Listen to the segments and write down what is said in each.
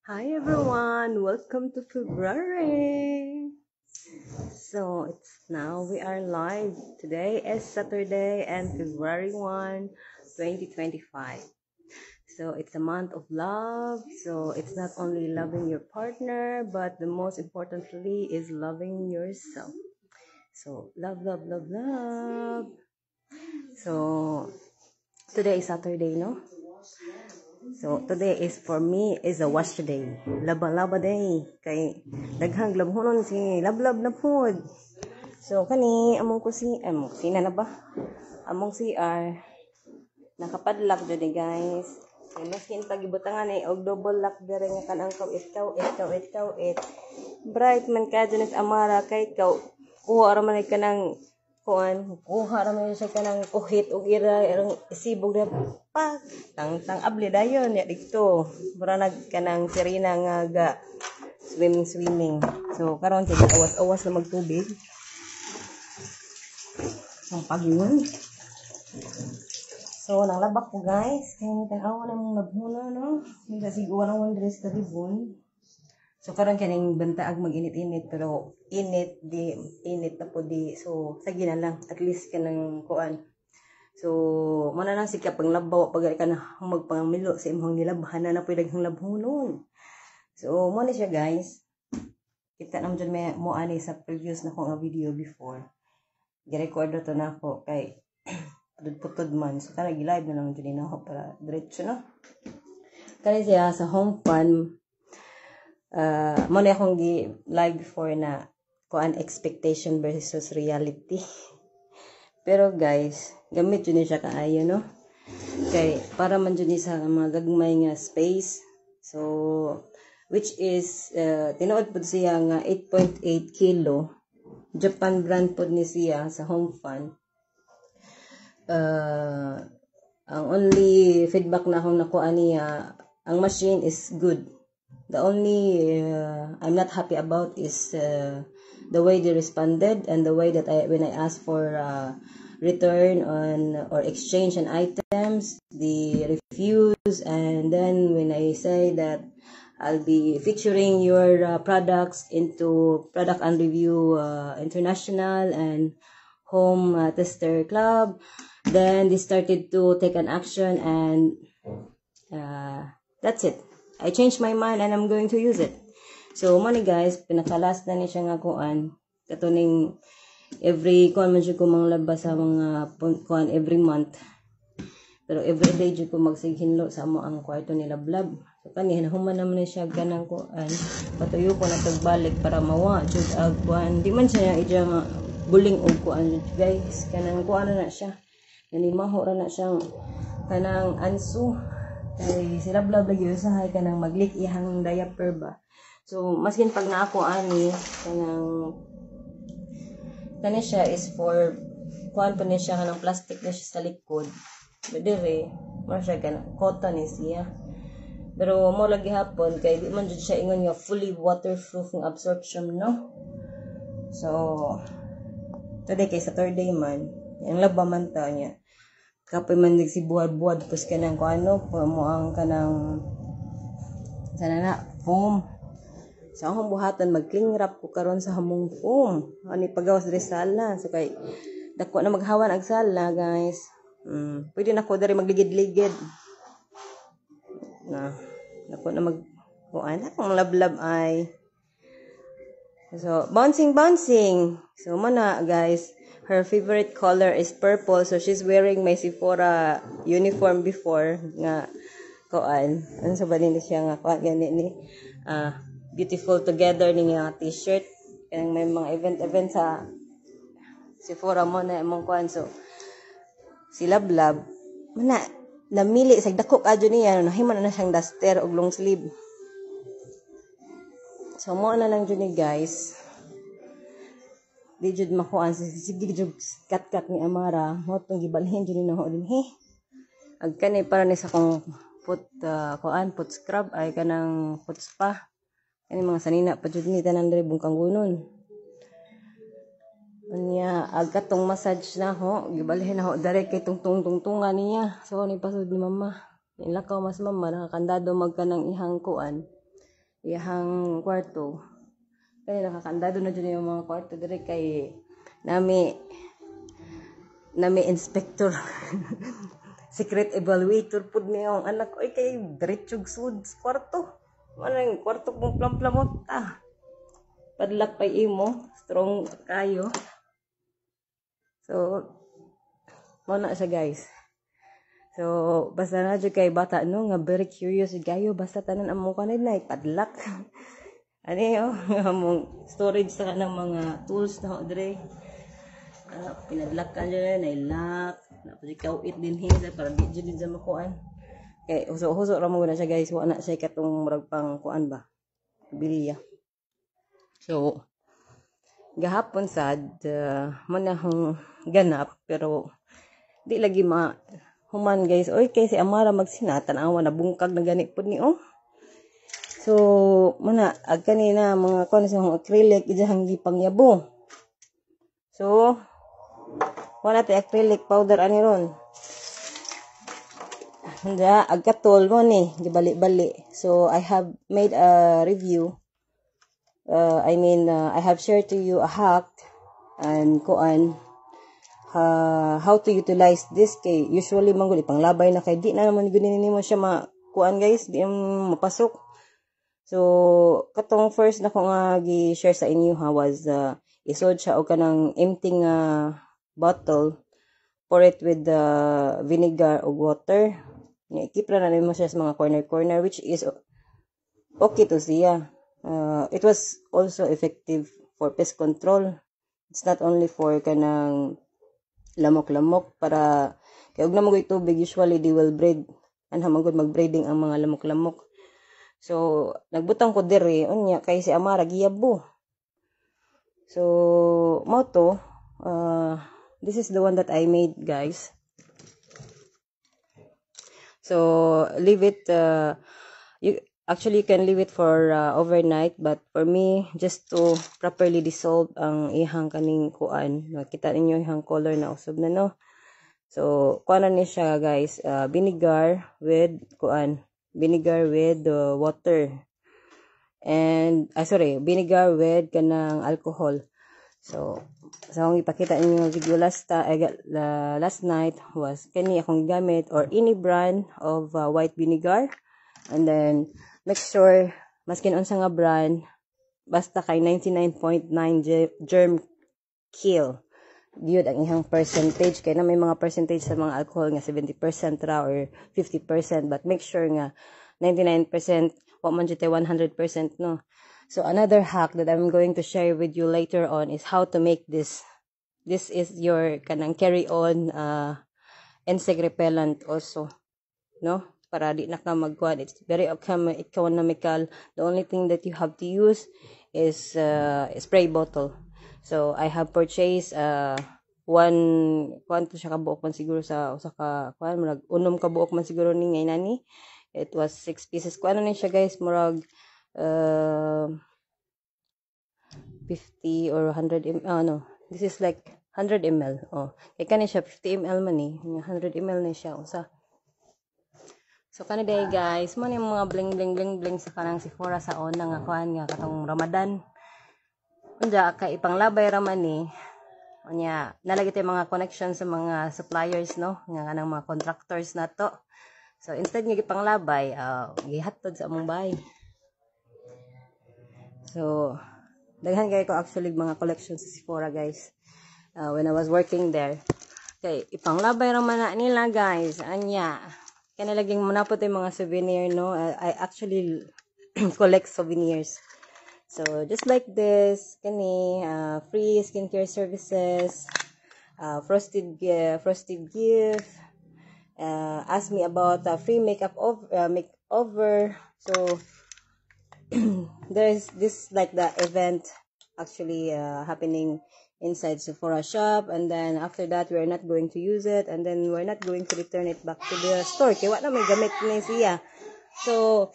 Hi everyone, welcome to February. So it's now we are live. Today is Saturday and February 1, 2025. So it's a month of love. So it's not only loving your partner, but the most importantly is loving yourself. So love, love, love, love. So today is Saturday, no? So today is for me is a wash day. Laba-laba day. Kay daghang labhonon si lablab na food. So kani among ko sina na ba? Among CR nakapadlock jud guys. Kay maskin pagibutangan ay og double lock dire nga kanang kawit. Bright man ka dyan amara kay kuha ra man kanang kuha ra man siya kanang kuhit og ira irang isibog na pa tang abli dayon ya dito mura nag kanang sirina nga ga swimming. So karon siya awas-awas na magtubig ang pagyun. So nanglabak ko guys kay tan-aw na mong nabhuna no hindi siguro ang dress ka dibon. So karon kaning bantaag mag-init-init pero init na po di. So sige na lang at least kanang kuan. So mana nang sikap ang labaw pag ka na magpamilo sa imong nilabhan na pwede daghang labhonon. So mo na siya guys. Kita naman dyan may mo ani sa previous na ko nga video before. Gi-record to na ako kay putod man. So kana gi-live na lang dyan na ako para diretso no. Kani siya sa home fun. Mo na akong gi-live before na kuan expectation versus reality. Pero guys, gamit yun siya kaayo no. Kay para man yun sa mga gagmay nga space. So which is tinuod pud siya nga 8.8 kilo. Japan brand pud ni siya sa home fun. Ang only feedback na akong nakuha niya, ang machine is good. The only I'm not happy about is the way they responded and the way that when I asked for return on or exchange on items, the refuse, and then when I say that I'll be featuring your products into Product and Review International and Home Tester Club, then they started to take an action and that's it. I changed my mind and I'm going to use it. So money guys, pinakalas na ni siya nga kuan katuning every kuan man jud ko manglabas sa mga kuan every month. Pero every day jud ko magsighinlo sa amo ang kwarto ni Lablab. So kani human naman ni siya ganang kuan. Patuyo ko na tagbalik para mawa jud ag kuan. Di man siya ija nga buling og kuan guys. Kanang kuan na siya. Nanimaho ra na siyang kanang ansu. Kay sila Lablab lagi usahay kanang maglik ihang diaper ba. So maskin pag na ako ani kanang siya is for kuan pa ni siya kanang plastic na siya sa likod. Dire mo siya kanang cotton ni siya. Pero mo lagi hapon kay di man jud siya ingon nga fully waterproof ng absorption no. So today kay Saturday man, ang laba man ta niya. Kapoy man nagsibuad-buad pus kanang kuano mo ang kanang sana na foam. So akong buhatan mag-cling wrap ko karon sa hamong foam. Ani pagawas diri sala. So kay dako na maghawan ag sala guys. Pwede na ko diri magligid-ligid. Na dako na mag kuan akong lablab ay. So bouncing. So mana guys. Her favorite color is purple. So, she's wearing my Sephora uniform before. Nga, kuan. Ano sa ba nila siya nga? Kuan, gani ni. Beautiful together ni nga t-shirt. Kaya may mga event sa Sephora mo na mong kuan. So, si Lablab, namili. Sagdako ka dyan niya. Nahiman na siyang duster o long sleeve. So, mo na lang dyan ni guys. Di jud makuan sige jud kat ni Amara mo tong gibalhin jud ni ho din ag kani para ni sa kong foot scrub ay kanang foot spa kani mga sanina pa jud ni tanan diri bungkang gunon unya ag katong massage na ho gibalhin na ho diri kay tungtungan niya so ni pasud ni mama ilakaw mas mama nakakandado magkanang ihang kuan iyahang kwarto. Kaya nakakandado na dyan yung mga kwarto dire kay nami inspector secret evaluator pud niya ang anak ko ay kay diretsog sud sa kwarto. Manang kwarto kong plam-plamot padlak pa imo strong kayo. So mo na siya guys. So basta na jud kay bata no nga very curious gayo basta tanan amo kanay na padlak. Ani among storage sa kanang mga tools na dire. Pinadlakan dyan na ilak napos ikaw it din hisa para di dyan sa makuan kay huso ra mo na siya guys wala na siya katong murag pang kuan ba bilya. So gahapon sad mo na hong ganap pero di lagi human guys oy kay si Amara magsinatan awa na bungkag na gani pud ni so muna ag kanina mga kuan sa acrylic ijahang gipangyabo so wala tayo acrylic powder ani ron. Handa agkatol mo ni gibali-bali. So I have made a review. I have shared to you a hack and kuan how to utilize this kay usually manggod ipanglabay na kay di na naman gunin mo siya kuan guys di mapasok. So katong first na ko nga gi-share sa inyo was isod siya og kanang empty nga bottle, pour it with the vinegar or water. Keep na mo siya sa mga corner which is okay to siya. It was also effective for pest control. It's not only for kanang lamok-lamok para kay og na magoy tubig usually they will breed anha magud mag-breeding ang mga lamok-lamok. So nagbutang ko diri unya kay si Amara giyabo. So mo to this is the one that I made guys. So leave it you can leave it for overnight but for me just to properly dissolve ang ihang kaning kuan nakita ninyo ihang color na usab na no. So kuan ni siya guys vinegar with water and vinegar with kanang alcohol. So akong ipakita ninyo video last night was kani akong gamit or any brand of white vinegar and then make sure maskin unsa nga brand basta kay 99.9 germ kill gyud ang ihang percentage kay na may mga percentage sa mga alcohol nga 70% ra or 50% but make sure nga 99% wa man jud 100% no. So another hack that I'm going to share with you later on is how to make this. This is your kanang carry-on insect repellent also, no? Para di na ka magkuhan. It's very economical. The only thing that you have to use is a spray bottle. So I have purchased kuan to siya kabuok man siguro sa usa ka kuan murag unom ka buok man siguro ni ngay nani. It was 6 pieces. Kuan ni siya guys murag 50 or 100 ml no this is like 100 ml kay kani siya 50 ml man ni 100 ml na siya usa. So kani day guys mo ni mga bling sa kanang Sephora sa una nga kuan nga katong Ramadan unya kay ipanglabay ra man ni unya nalagi tay mga connection sa mga suppliers no nga kanang mga contractors nato. So instead nga ipanglabay gihatod sa among bahay. So, daghan kay ko actually mga collections sa Sephora guys. When I was working there. Okay, ipanglabay ra man na nila guys. Anya. Kaya nalaging manapot yung mga souvenir no. I actually collect souvenirs. So, just like this, kani free skincare services, frosted gift, ask me about free makeover. So, there's this like the event actually happening inside Sephora shop and then after that we're not going to use it and then we're not going to return it back to the store kaya wala may gamit ni siya. So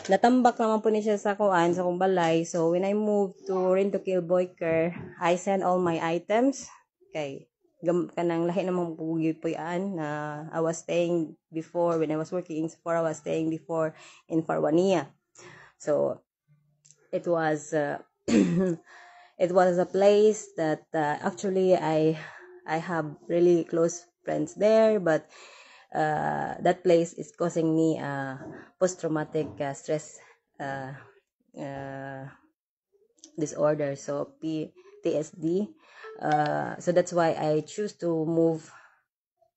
natambak naman po ni siya sa kuan sa kong balay. So when I moved to Rentokil Boyker, I sent all my items kay kanang lahi namang pugi po yan na I was staying before when I was working in Sephora. I was staying before in Farwania. So it was it was a place that actually I have really close friends there, but that place is causing me post-traumatic stress uh, uh, disorder, so PTSD. So that's why I choose to move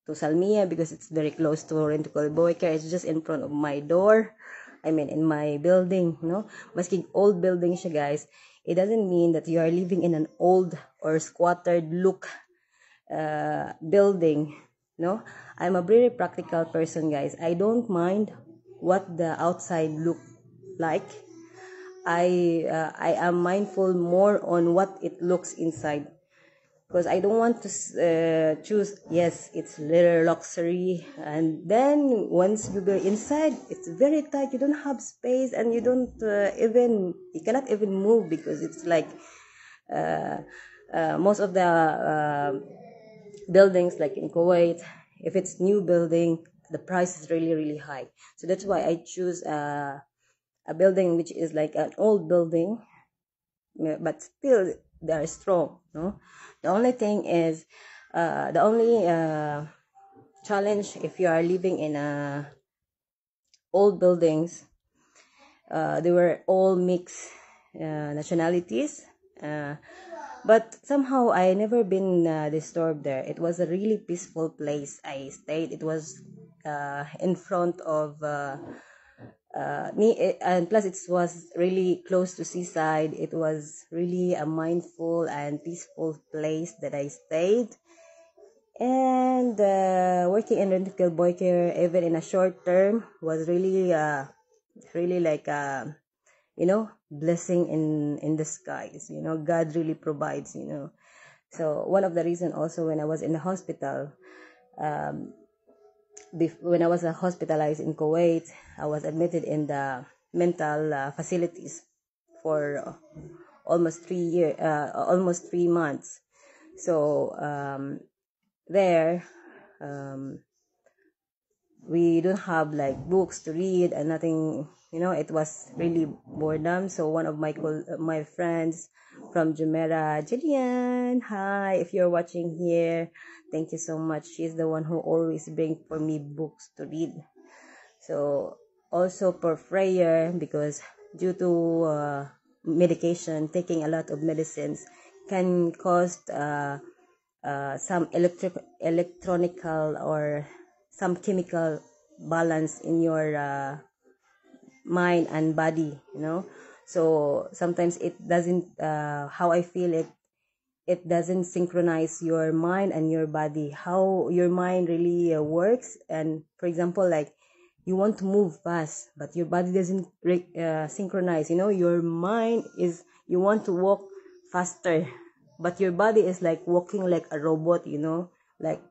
to Salmia because it's very close to Rentokil Boyker. It's just in front of my door. I mean, in my building, no? Maski old building siya, guys. It doesn't mean that you are living in an old or squattered look building, no? I'm a very practical person, guys. I don't mind what the outside look like. I am mindful more on what it looks inside, because I don't want to choose. Yes, it's little luxury, and then once you go inside, it's very tight. You don't have space, and you don't you cannot even move because it's like uh, most of the buildings, like in Kuwait, if it's new building, the price is really really high. So that's why I choose a building which is like an old building, but still they are strong, no? The only thing is the only challenge if you are living in old buildings, they were all mixed nationalities, uh, but somehow I never been disturbed there. It was a really peaceful place I stayed. It was in front of and plus it was really close to seaside. It was really a mindful and peaceful place that I stayed. And working in Rentokil Boyker, even in a short term, was really really like blessing in the skies. God really provides. So one of the reason also, when I was in the hospital, um, when I was hospitalized in Kuwait, I was admitted in the mental facilities for almost 3 months. So there, um, we don't have like books to read and nothing. It was really boredom. So one of my friends from Jumeirah, Jillian, hi, if you're watching here, thank you so much. She's the one who always bring for me books to read. So also for prayer, because due to medication, taking a lot of medicines can cause some electronical or some chemical balance in your mind and body. So sometimes it doesn't how I feel it doesn't synchronize your mind and your body, how your mind really works. And for example, like, you want to move fast but your body doesn't synchronize. Your mind is, you want to walk faster, but your body is like walking like a robot, like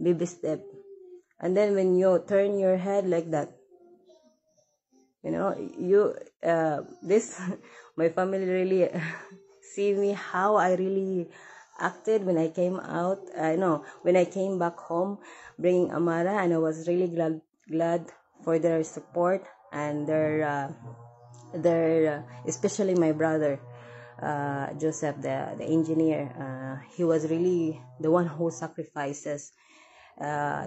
baby step. And then when you turn your head like that, you this my family really see me how I really acted when I came out. I know when I came back home bringing Amara, and I was really glad for their support and their especially my brother Joseph, the engineer. He was really the one who sacrifices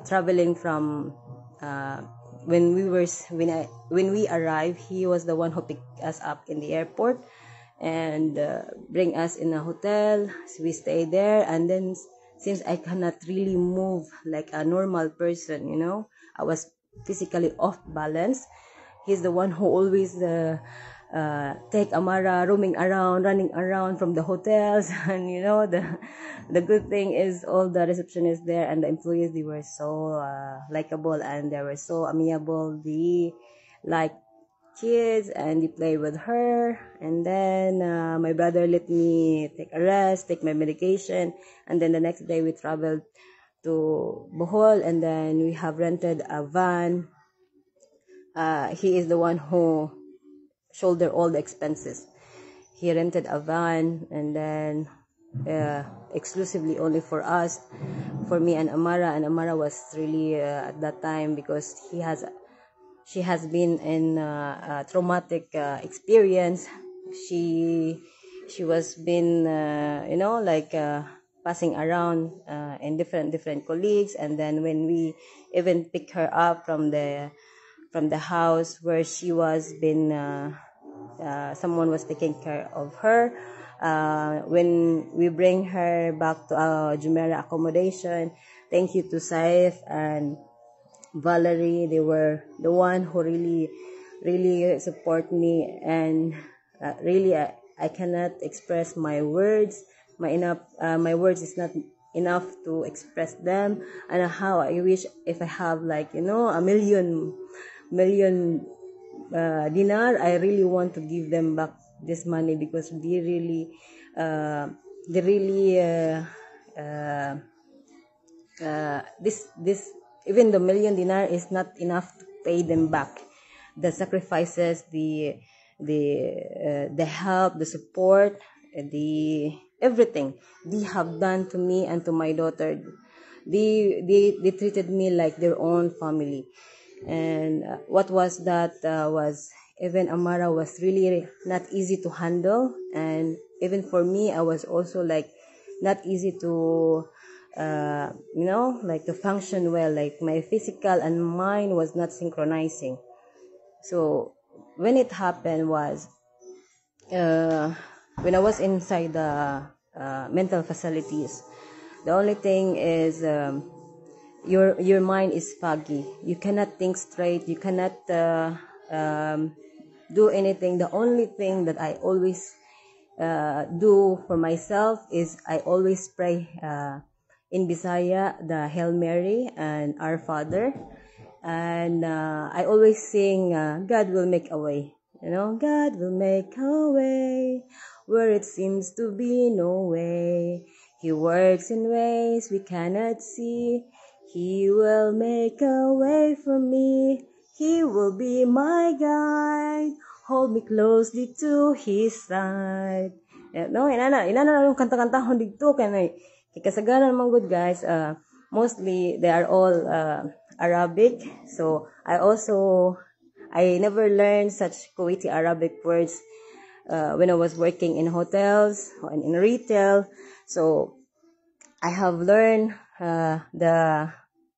traveling from uh, when we arrived. He was the one who picked us up in the airport and bring us in a hotel. So we stayed there, and then since I cannot really move like a normal person, I was physically off balance. He's the one who always take Amara roaming around, running around from the hotels. And the good thing is all the receptionists there and the employees, they were so likable and they were so amiable. They like kids and they play with her. And then my brother let me take a rest, take my medication, and then the next day we traveled to Bohol, and then we have rented a van. He is the one who shoulder all the expenses. He rented a van, and then exclusively only for us, for me and Amara. And Amara was really at that time, because she has been in a traumatic experience. she she was been like passing around in different colleagues, and then when we even pick her up from the house where she was been someone was taking care of her. When we bring her back to Jumeirah accommodation, thank you to Saif and Valerie. They were the one who really support me, and really I cannot express my words. My words is not enough to express them, and how I wish if I have like a million dinar. I really want to give them back this money because they really uh, this even the million dinar is not enough to pay them back the sacrifices, the help, the support, the everything they have done to me and to my daughter. They treated me like their own family. And what was that was even Amara was really not easy to handle, and even for me I was also like not easy to like to function well, like my physical and mind was not synchronizing. So when it happened was uh, when I was inside the mental facilities, the only thing is your mind is foggy. You cannot think straight. You cannot do anything. The only thing that I always do for myself is I always pray in Bisaya the Hail Mary and Our Father, and I always sing God will make a way. God will make a way where it seems to be no way. He works in ways we cannot see. He will make a way for me. He will be my guide. Hold me closely to His side. No, inana yung kanta-kantahon dito kay kasagaran man good guys. Mostly they are all Arabic. So I never learned such Kuwaiti Arabic words when I was working in hotels and in retail. So I have learned the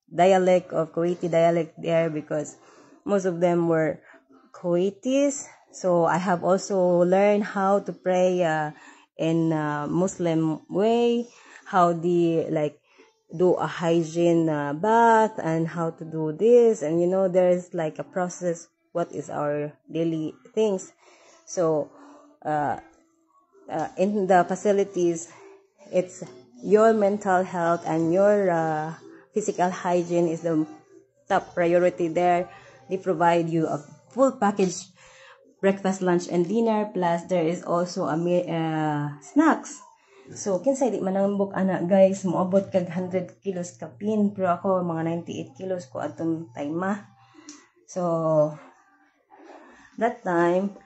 dialect of Kuwaiti dialect there because most of them were Kuwaitis. So I have also learned how to pray in Muslim way, how they like do a hygiene bath and how to do this, and there's like a process what is our daily things. So in the facilities, it's your mental health and your physical hygiene is the top priority there. They provide you a full package, breakfast, lunch, and dinner, plus there is also a snacks. So kinsay di manambok ana guys, moabot kag 100 kilos kapin, pero ako mga 98 kilos ko atong time. So that time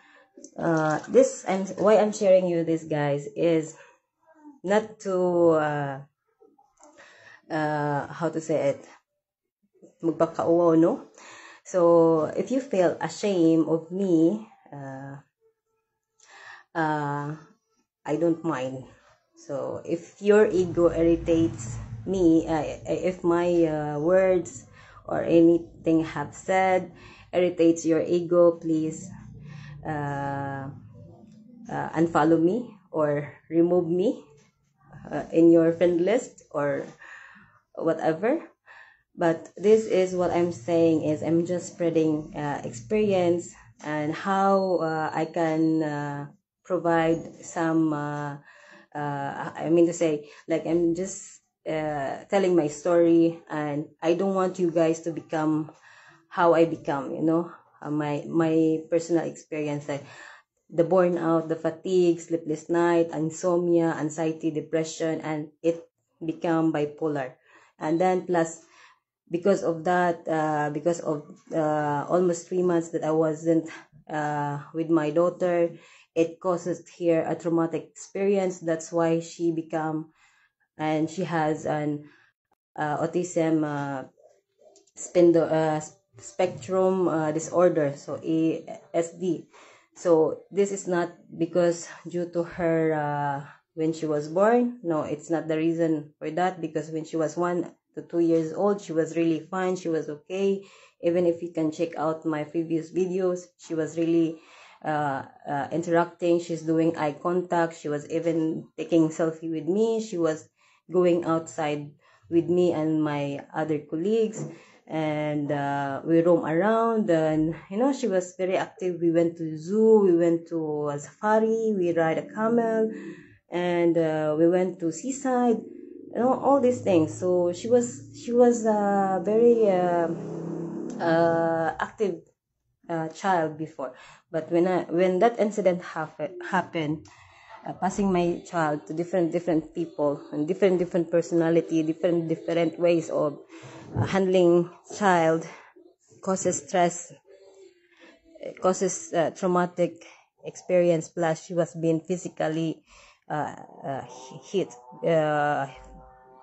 this and why I'm sharing you this guys is not to how to say it, magpakauwaw, no? So if you feel ashamed of me, I don't mind. So if your ego irritates me, if my words or anything have said irritates your ego, please unfollow me or remove me in your friend list or whatever. But this is what I'm saying is I'm just spreading experience and how I can provide some I mean to say, like, I'm just telling my story, and I don't want you guys to become how I become, my personal experience, like the burnout, the fatigue, sleepless night, insomnia, anxiety, depression, and it become bipolar. And then plus because of that, because of almost 3 months that I wasn't with my daughter, it causes here a traumatic experience. That's why she become, and she has an autism spectrum disorder, so ASD. So this is not because due to her when she was born. No, it's not the reason for that, because when she was 1 to 2 years old, she was really fine. She was okay. Even if you can check out my previous videos, she was really interacting. She's doing eye contact. She was even taking selfie with me. She was going outside with me and my other colleagues, and we roam around, and she was very active. We went to zoo, we went to a safari, we ride a camel, and we went to seaside, all these things. So she was very active child before. But when that incident happened, passing my child to different people and different personality, different ways of handling child, causes stress, causes traumatic experience. Plus, she was being physically hit,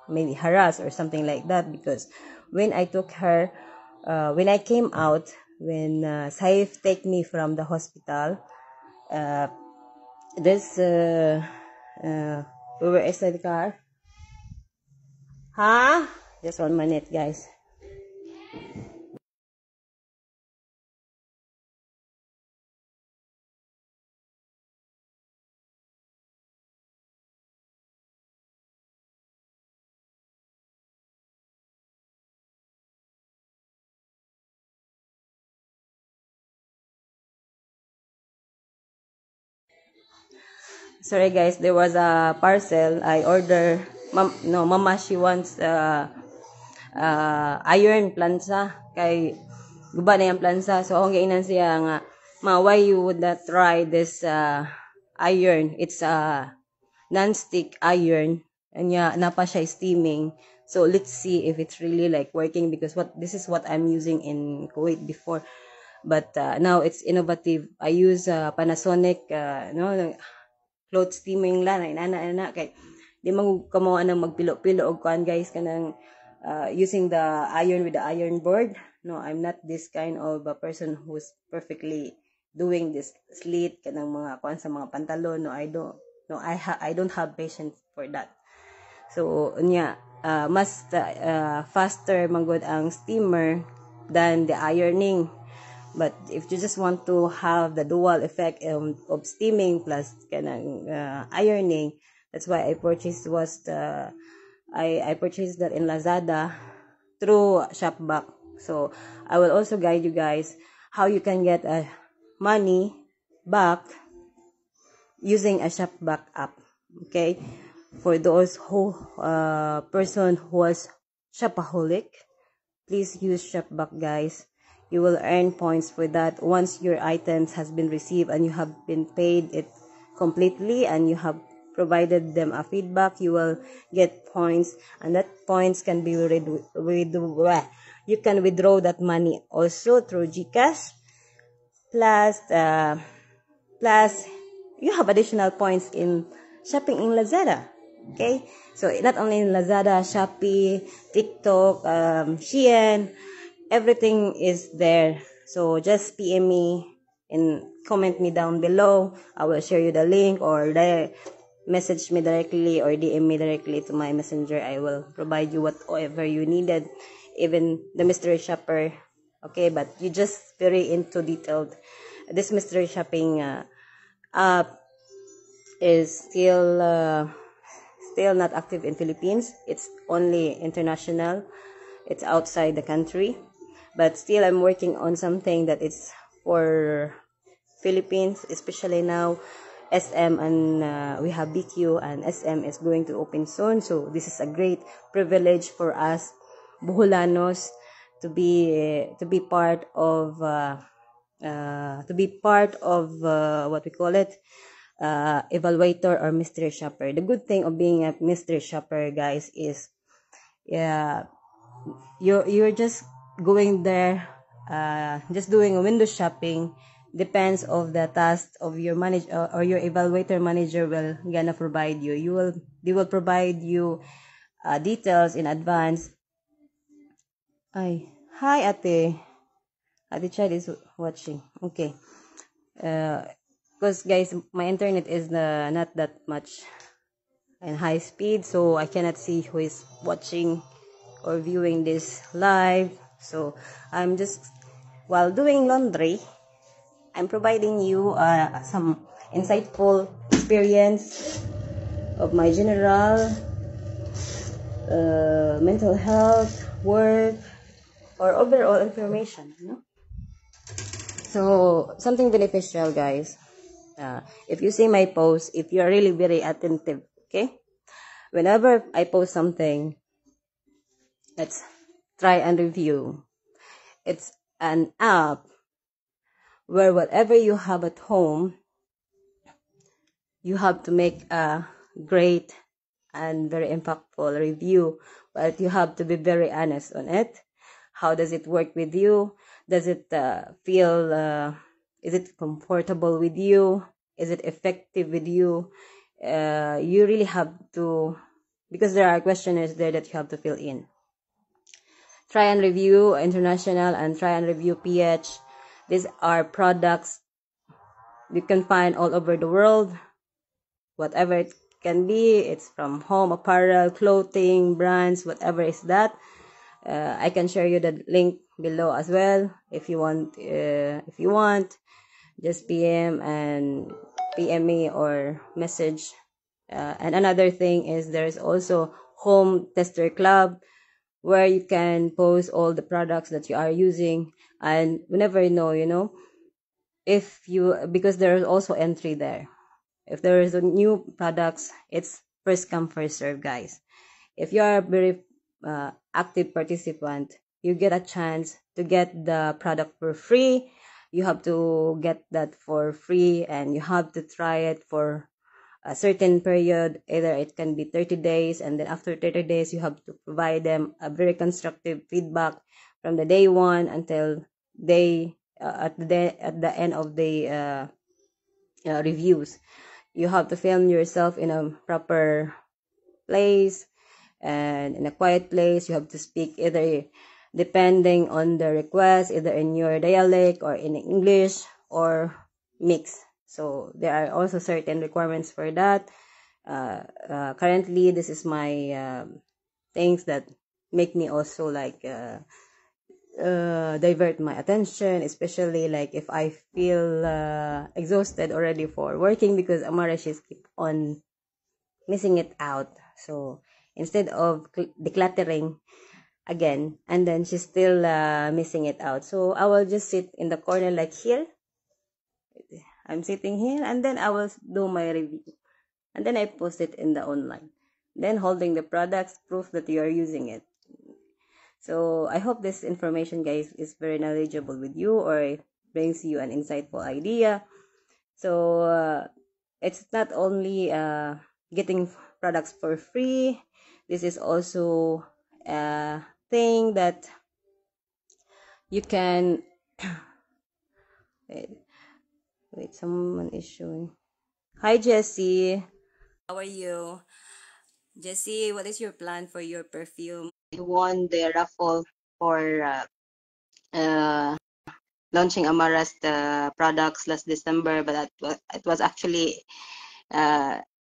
maybe harassed or something like that. Because when I took her, when I came out, when Saif take me from the hospital, this we were inside the car. Huh? Just 1 minute, guys. Sorry, guys. There was a parcel I order. No, Mama, she wants iron plansa. Kay guba na yung plansa. So, akong gainan siya nga, Ma, why you would not try this iron? It's a non-stick iron. And yeah, napa siya steaming. So, let's see if it's really like working, because this is what I'm using in Kuwait before. But now it's innovative. I use Panasonic, cloth steaming lang, inana kay di man kamo anang magpilo-pilo og kuan, guys, kanang using the iron with the iron board. No, I'm not this kind of a person who's perfectly doing this slit kanang mga kuan sa mga pantalon. No, I don't have patience for that. So unya, mas faster manggod ang steamer than the ironing. But if you just want to have the dual effect of steaming plus kanang ironing, that's why I purchased I purchased that in Lazada through Shopback. So I will also guide you guys how you can get money back using a Shopback app. Okay, for those who person who was shopaholic, please use Shopback, guys. You will earn points for that once your items has been received and you have been paid it completely and you have provided them a feedback. You will get points, and that points can be you can withdraw that money also through GCash. Plus you have additional points in shopping in Lazada. Okay, so not only in Lazada, Shopee, TikTok, Shein, everything is there. So just PM me and comment me down below. I will share you the link, or message me directly or DM me directly to my messenger. I will provide you whatever you needed, even the mystery shopper. Okay, but you just very into detailed. This mystery shopping app is still not active in Philippines. It's only international. It's outside the country. But still, I'm working on something that is for Philippines, especially now. SM and we have BQ, and SM is going to open soon. So this is a great privilege for us Boholanos to be part of what we call it, evaluator or mystery shopper. The good thing of being a mystery shopper, guys, is you're just going there, just doing a window shopping. Depends of the task of your manager or your evaluator manager will gonna provide you. They will provide you details in advance. Ay, hi ate. Ate Chad is watching. Okay. because guys, my internet is not that much and high speed, so I cannot see who is watching or viewing this live. So I'm just, while doing laundry, I'm providing you some insightful experience of my general mental health, work, or overall information. You know? So something beneficial, guys. If you see my post, if you're really very attentive, okay? Whenever I post something, let's try and review. It's an app where whatever you have at home, you have to make a great and very impactful review, but you have to be very honest on it. How does it work with you? Does it feel, is it comfortable with you? Is it effective with you? You really have to, because there are questionnaires there that you have to fill in. Try and Review International and Try and Review PH. These are products you can find all over the world. Whatever it can be, it's from home, apparel, clothing, brands, whatever is that. I can share you the link below as well if you want. Just PM me or message. And another thing is there's also Home Tester Club, where you can post all the products that you are using, and we never know, if you, because there's also entry there. If there is a new products, it's first come first serve, guys. If you are a very active participant, you get a chance to get the product for free. You have to get that for free, and you have to try it for a certain period. Either it can be 30 days, and then after 30 days, you have to provide them a very constructive feedback from the day one until they at the end of the reviews. You have to film yourself in a proper place and in a quiet place. You have to speak either depending on the request, either in your dialect or in English or mix. So there are also certain requirements for that. Currently, this is my things that make me also like divert my attention, especially like if I feel exhausted already for working, because Amara, she's keep on missing it out. So instead of decluttering again, and then she's still missing it out. So I will just sit in the corner like here. I'm sitting here, and then I will do my review. And then I post it in the online. Then holding the products, proof that you are using it. So I hope this information, guys, is very knowledgeable with you, or brings you an insightful idea. So it's not only getting products for free. This is also a thing that you can wait, someone is showing. Hi, Jessie. How are you? Jessie, what is your plan for your perfume? You won the raffle for uh, launching Amara's products last December, but it was actually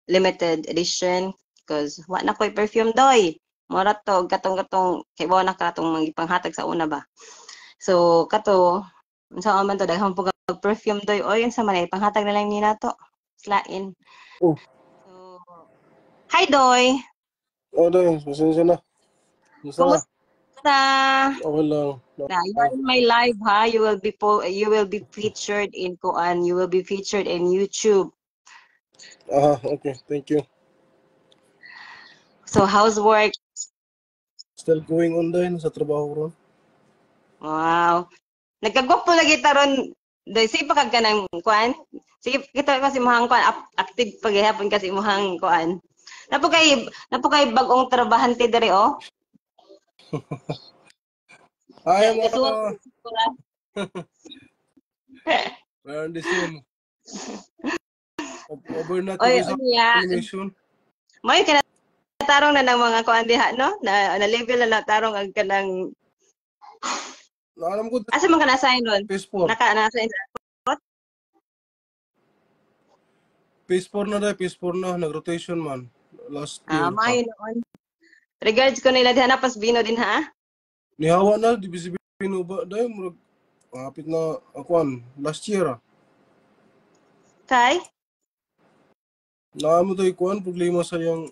limited edition, because wa na ko'y perfume doy. Mora to gatong-gatong kay mo na katong magipanghatag sa una ba. So kato unsa man to daghang pug perfume doy, oy unsa man ipanghatag na lang ni nato. Slain. Oh, So hi Doy. Doy, pasensya na. Basta na. Kumusta? Okay lang. Now, you are in my live, ha? You will be featured in Kuan. You will be featured in YouTube. Okay. Thank you. So how's work? Still going on din sa trabaho ron. Wow. Nagkagwapo lagi taron. Doy, sige pa kag kanang Kuan. Sige kita kasi mohang Kuan active paghihapon kasi mohang Kuan. Napukay bagong trabahante diri oh. Ayaw mo Kasuwa ka. ko na. Meron di soon. Over na to Oy, sa unya. animation. May tarong na ng mga Kuan diha, no? Na level na tarong ang kanang Alam ko asa man ka na-assign ron? PS4. Na-assign Phase 4 na dahil, phase 4 na. Nag-rotation man. Last year pa. Maayo noon. Regards ko nila diha na pas Bino din ha. Nihawa na, di bisipin ba? Dahil, kapit na, akuan, last year ah. Kay? Naamo tayo kuan, problema sa yung,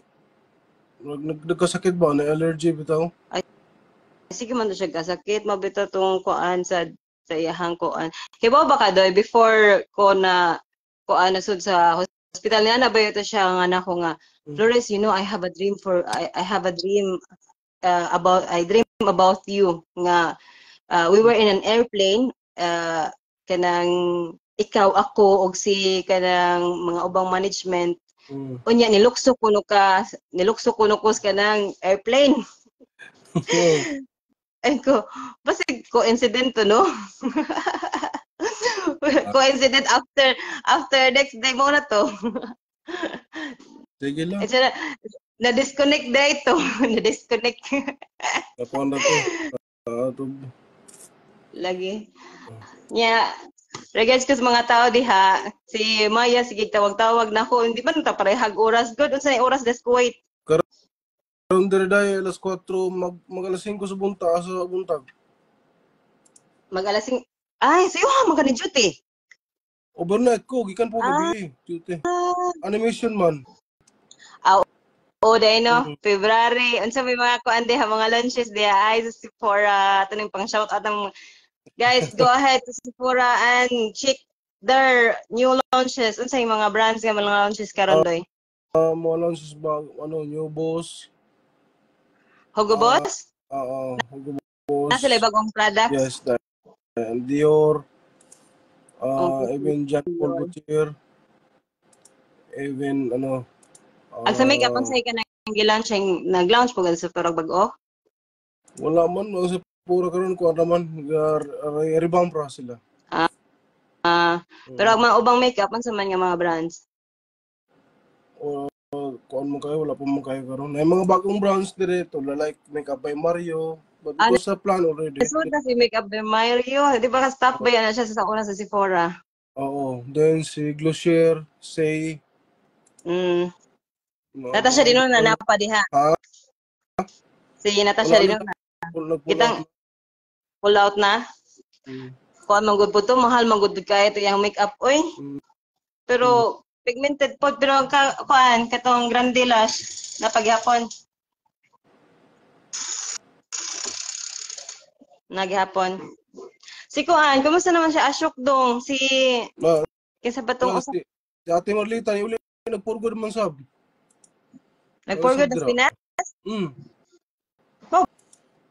nagkasakit ba? Na-allergy bitaw? Sige man to siya kasakit, mabito tong kuan sa iyahang kuan. Hibaw ba ka doy before ko na kuan nasud sa hospital niya na ba ito siya nga nako nga Flores, you know, I have a dream I dream about you nga we were in an airplane kanang ikaw ako og si kanang mga ubang management unya nilukso kuno ko sa kanang airplane. Ay ko, basig coincident to, no? Coincident after next day mo na to. Sige lang. Na-disconnect day to. Na-disconnect. Nakuan na to. Lagi. Nya, regards ko sa mga tao diha, si Maya, sige tawag-tawag na ko. Hindi man ta parehag oras. Good, unsa na oras des Kuwait? Karon diri dai alas 4 mag-alas 5 sa buntag. Mag-alasing. Ay, sayo ha, magani duty. Overnight ko gikan po gabi duty. Animation man. O day no, February. Unsa may mga kuan diha, mga lunches diha ay sa Sephora. Tanong pang shout out ng guys, go ahead to Sephora and check their new launches. Unsa yung mga brands nga mga launches karon doy? Mga launches ba new boss. Hugo Boss? Hugo Boss. Nasa sila bagong products? Yes, Dior. Even Jean Paul Gaultier. Even Ang sa makeup ang say ka nag-launch, nag-launch po sa Sephora bago? Wala man, sa pura karon ko naman revamp ra sila. Pero ang mga ubang makeup ang sa man nga mga brands? Kuan mo kayo, wala pa mo kayo karon. May mga bagong brands direto, like Makeup by Mario, but ito sa plan already. So kasi Makeup by Mario, di ba ka-stop ba yan siya sa una sa Sephora? Oo, then si Glossier, Say. Natasha din nun na napa diha. Ha? Si Natasha din nun na. Kitang pull out na. Kuan manggod po to, mahal manggod kaya ito yung makeup oy. Pero pigmented po, pero kuan katong Grande Lash na paghapon. Naghapon. Si kuan, kumusta naman siya Ashok dong? Si kaysa ba tong si Ate Marlita, ni uli nagpurgod man sab. Nagpurgod sa Pinas?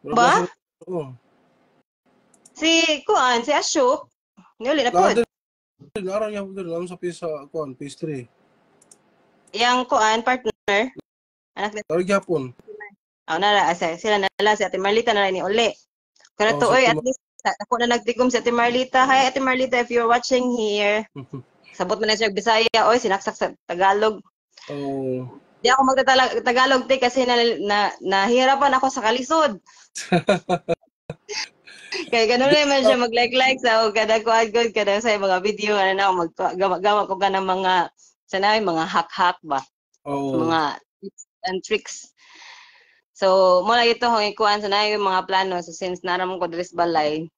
Ba? Oo. Si kuan, si Ashok. Ni uli na po. Narang niya po doon sa phase 3. Yang kuan partner anak ni Tarig yapon. nala sila nala si Ate Marlita na ni uli. Kana to oy at least ako na nagtigom si Ate Marlita. Hi Ate Marlita, if you're watching here. Sabot man na siya Bisaya, oy sinaksak sa Tagalog. Di ako magtatagalog te kasi nahihirapan ako sa kalisod. Kaya ganun naman siya mag-like sa kada kuan kada sa mga video na maggama ko ka ng mga sanay mga hack ba. Mga tips and tricks. So mo lang ito hong ikuan sanay yung mga plano so since naramon ko diri sa balay.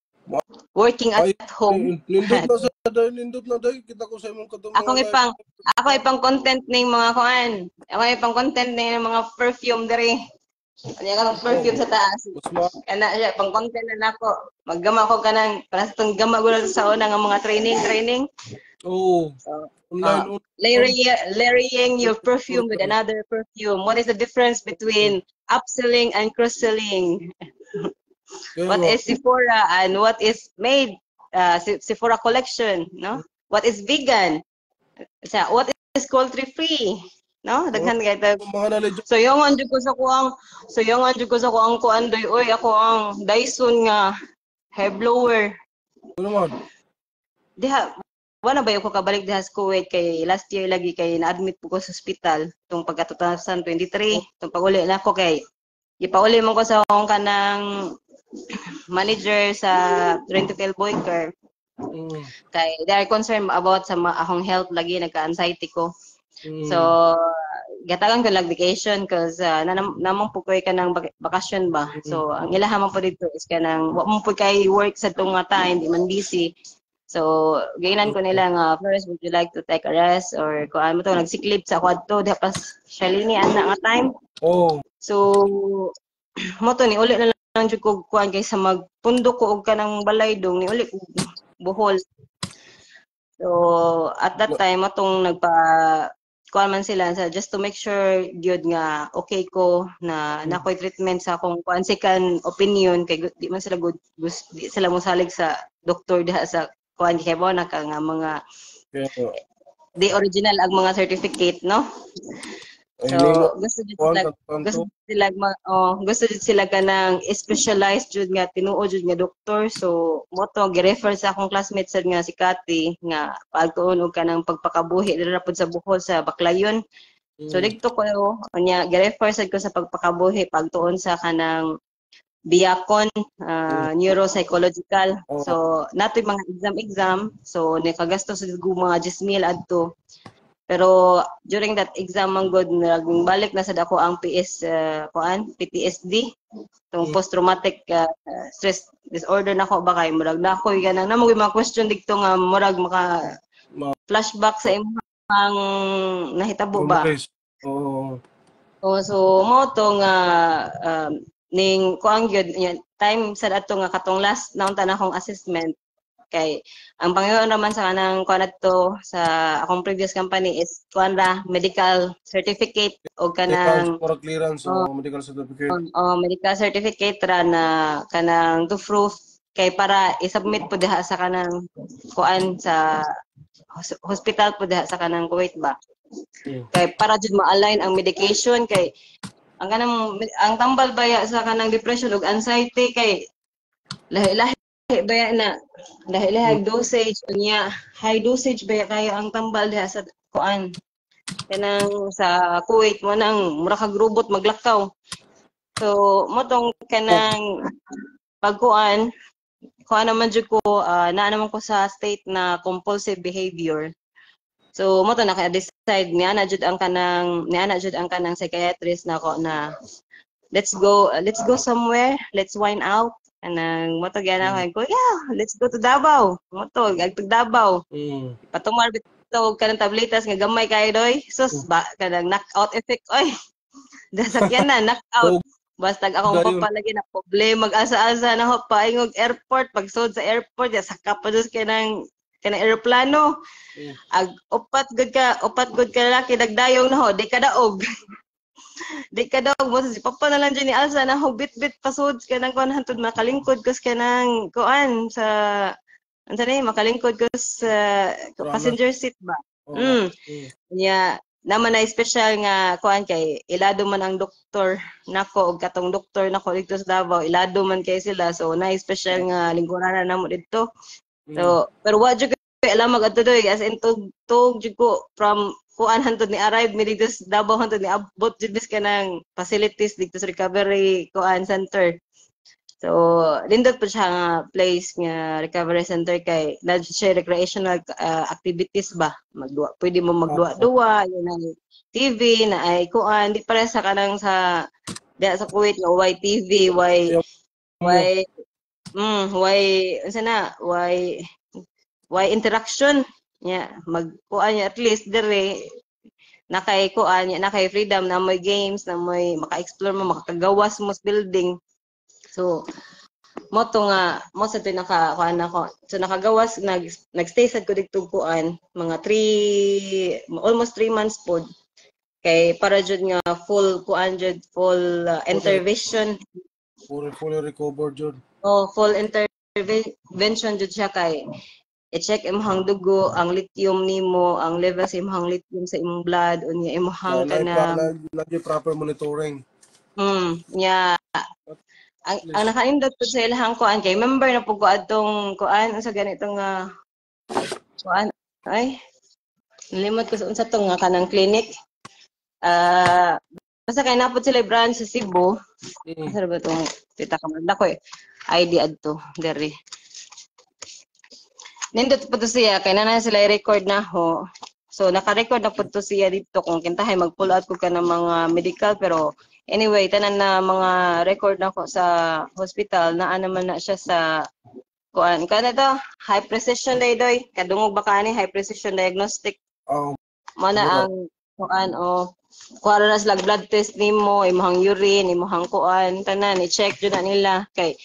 Working at home. Nindot na dahil kita ko sa imong katong ako ipang content ning mga kuan. Ako ipang content ning mga perfume diri. Kanya ka perfume sa taas. Kana siya pang content na nako. Maggama ko kanang para sa tong gama gula sa una nga mga training. Layering your perfume with another perfume. What is the difference between upselling and cross-selling? What is Sephora and what is made Sephora collection, no? What is vegan? What is cruelty-free? No, daghan kay ta. So yung anjud ko sa kuang kuan doy oy ako ang Dyson nga hair blower. Ano man? Diha wala ba ko kabalik diha sa Kuwait kay last year lagi kay na-admit po ko sa hospital tung pagka 2023 tung pag-uli na ko kay gipauli man ko sa akong kanang manager sa Rentokil Boyker. Kay they are concerned about sa akong health lagi nagka-anxiety ko. So gatagan ko lag vacation cause namang po koy kanang bakasyon ba. So ang ilaha man po dito is kanang wa mo po kay work sa tong nga time, di man busy. So gainan ko nila nga first, would you like to take a rest or kung ano to nagsiklip sa kwadto di pas shalini ana nga time. Oh. So mo to ni uli na lang jud ko kuan kaysa magpundok ko og kanang balay dong ni uli ko Bohol. So at that time atong kuan man sila sa just to make sure gyud nga okay ko na nakoy treatment sa akong kuan second opinion kay di man sila good di sila mosalig sa doktor diha sa kuan kay mo naka nga mga di original ang mga certificate no. So gusto jud sila kanang specialized jud nga tinuod jud nga doktor. So mo to gi-refer sa akong classmate sad nga si Cathy nga pagtuon og kanang pagpakabuhi dira pud sa Bohol sa Baclayon. So didto ko nya gi-refer sad ko sa pagpakabuhi pagtuon sa kanang Biakon neuropsychological. So natoy mga exam. So nikagastos sa mga 10,000 adto. Pero during that exam man god naging balik na sad ako ang PTSD tong post traumatic stress disorder nako ba kay murag na ako ganang namo mga question dikto nga murag maka flashback sa imong nahitabo ba. So mo to nga ning kuang gyud time sad ato nga katong last naunta na akong assessment kay ang Panginoon naman sa kanang kuan adto sa akong previous company is kuan ra medical certificate o kanang clearance medical certificate. Medical certificate ra na kanang to proof kay para i-submit po diha sa kanang kuan sa hospital po diha sa kanang Kuwait ba. Kay para jud ma-align ang medication kay ang tambal baya sa kanang depression ug anxiety kay lahi-lahi baya na lahi-lahi dosage unya high dosage baya kayo ang tambal diha sa kuan kanang sa Kuwait mo nang mura kag robot maglakaw. So mo tong kanang pagkuan kuan naman jud ko naa naman ko sa state na compulsive behavior. So mo to naka-decide niya na jud ang kanang psychiatrist nako na let's go somewhere, let's wine out. Anang mo to gyana ko, let's go to Davao. Mo to agtog Davao. Patumar bitaw kanang tabletas nga gamay kay doy. Sus ba kanang knockout effect oy. Dasakyan na knockout. Basta akong papalagi na problema mag-asa-asa na ho paingog airport pagsud sa airport ya saka pa dos kanang eroplano. Ag upat gud ka laki dagdayong na ho di ka daog. Di ka daog mo si papa na lang dyan ni Alsa na ho bit pasud kanang kuan hantud makalingkod kus kanang kuan sa unsa ni makalingkod kus passenger seat ba. Nya naman na special nga kuan kay ilado man ang doktor nako og katong doktor nako dito sa Davao ilado man kay sila so na special nga lingkuranan namo dito. So pero wa jud alam mag adto as in tug jud ko from kuan hantud ni arrive mi dito sa Davao hantud ni abot jud bis kanang facilities dito sa recovery kuan center. So lindot po siya nga place nga recovery center kay na siya recreational activities ba pwede mo magduwa-duwa yun ang TV na ay kuan di para sa kanang sa Kuwait nga YTV unsa na why interaction nya magkuan nya at least dire nakay kuan nya nakay freedom na may games na may maka-explore mo makakagawas mo sa building. So mo sa kuan ako so nakagawas nagstay sad ko dito kuan mga almost 3 months pod kay para jud nga full kuan jud full intervention fully recovered jud. Full intervention jud siya kay i-check imong dugo ang lithium nimo ang level sa imong lithium sa imong blood unya imong kanang proper monitoring. Ang nakaindot po sa ilahang kuan kay member na po ko adtong kuan sa ganitong kuan ay nalimot ko sa unsa tong nga kanang clinic basta kay napod sila branch sa Cebu asa ba tong kita ka magda ko ID adto dere nindot po to siya kay na sila i-record na ho So naka-record na po to siya dito kung kintahay mag-pull out ko ka ng mga medical, pero anyway, tanan na mga record na ko sa hospital na naman na siya sa kuan kana to high precision daydoy kadungog ba kani high precision diagnostic mo na Siguro. ang kuan o kuha na sila blood test nimo imong urine imong kuan tanan i-check jud na nila kay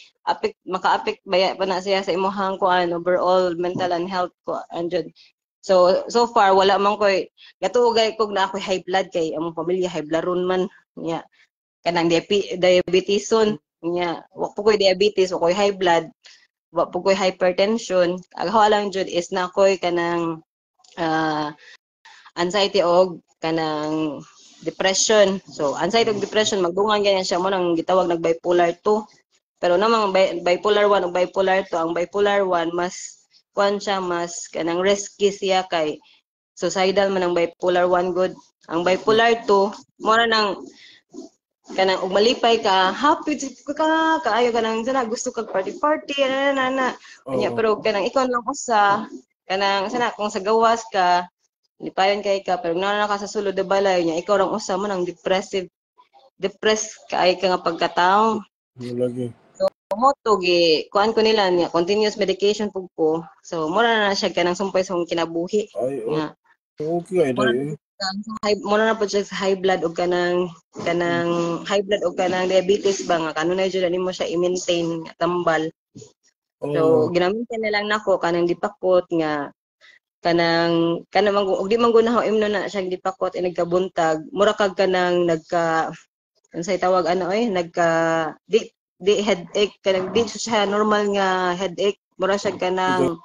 maka-affect baya pa na siya sa imong kuan overall mental and health ko andun. So far wala man koy gatuugay kog na ako'y high blood kay among pamilya high blood ron man nya kanang diabeteson nya wa po koy diabetes wa koy high blood wa po koy hypertension agaw lang jud is na koy kanang anxiety og kanang depression. So anxiety og depression magdungan ganyan siya mo nang gitawag nag bipolar 2. Pero namang bipolar 1 ug bipolar 2, ang bipolar 1 mas kuan siya mas kanang risky siya kay suicidal man ang bipolar 1 good. Ang bipolar 2 mo ra nang kanang ug malipay ka happy ka kaayo kanang sana gusto kag party na pero kanang ikaw lang usa kanang sana kung sa gawas ka lipayon kay ka pero na ka sa sulod de balay niya ikaw lang usa man ang depressed kay ka nga pagkataon Lagi. moto gi kuan ko nila niya continuous medication pug ko so mura na siya kanang sumpay sa kinabuhi nga Okay ay day. muna na po siya sa high blood o kanang high blood o kanang diabetes ba nga kanunay jud nimo siya i-maintain nga tambal. So ginamitan na lang nako kanang dipakot nga kanang og di man gunaw imno na siya dipakot nagkabuntag mura kag kanang nagka unsay tawag nagka di headache kanang di siya normal nga headache mura siya kanang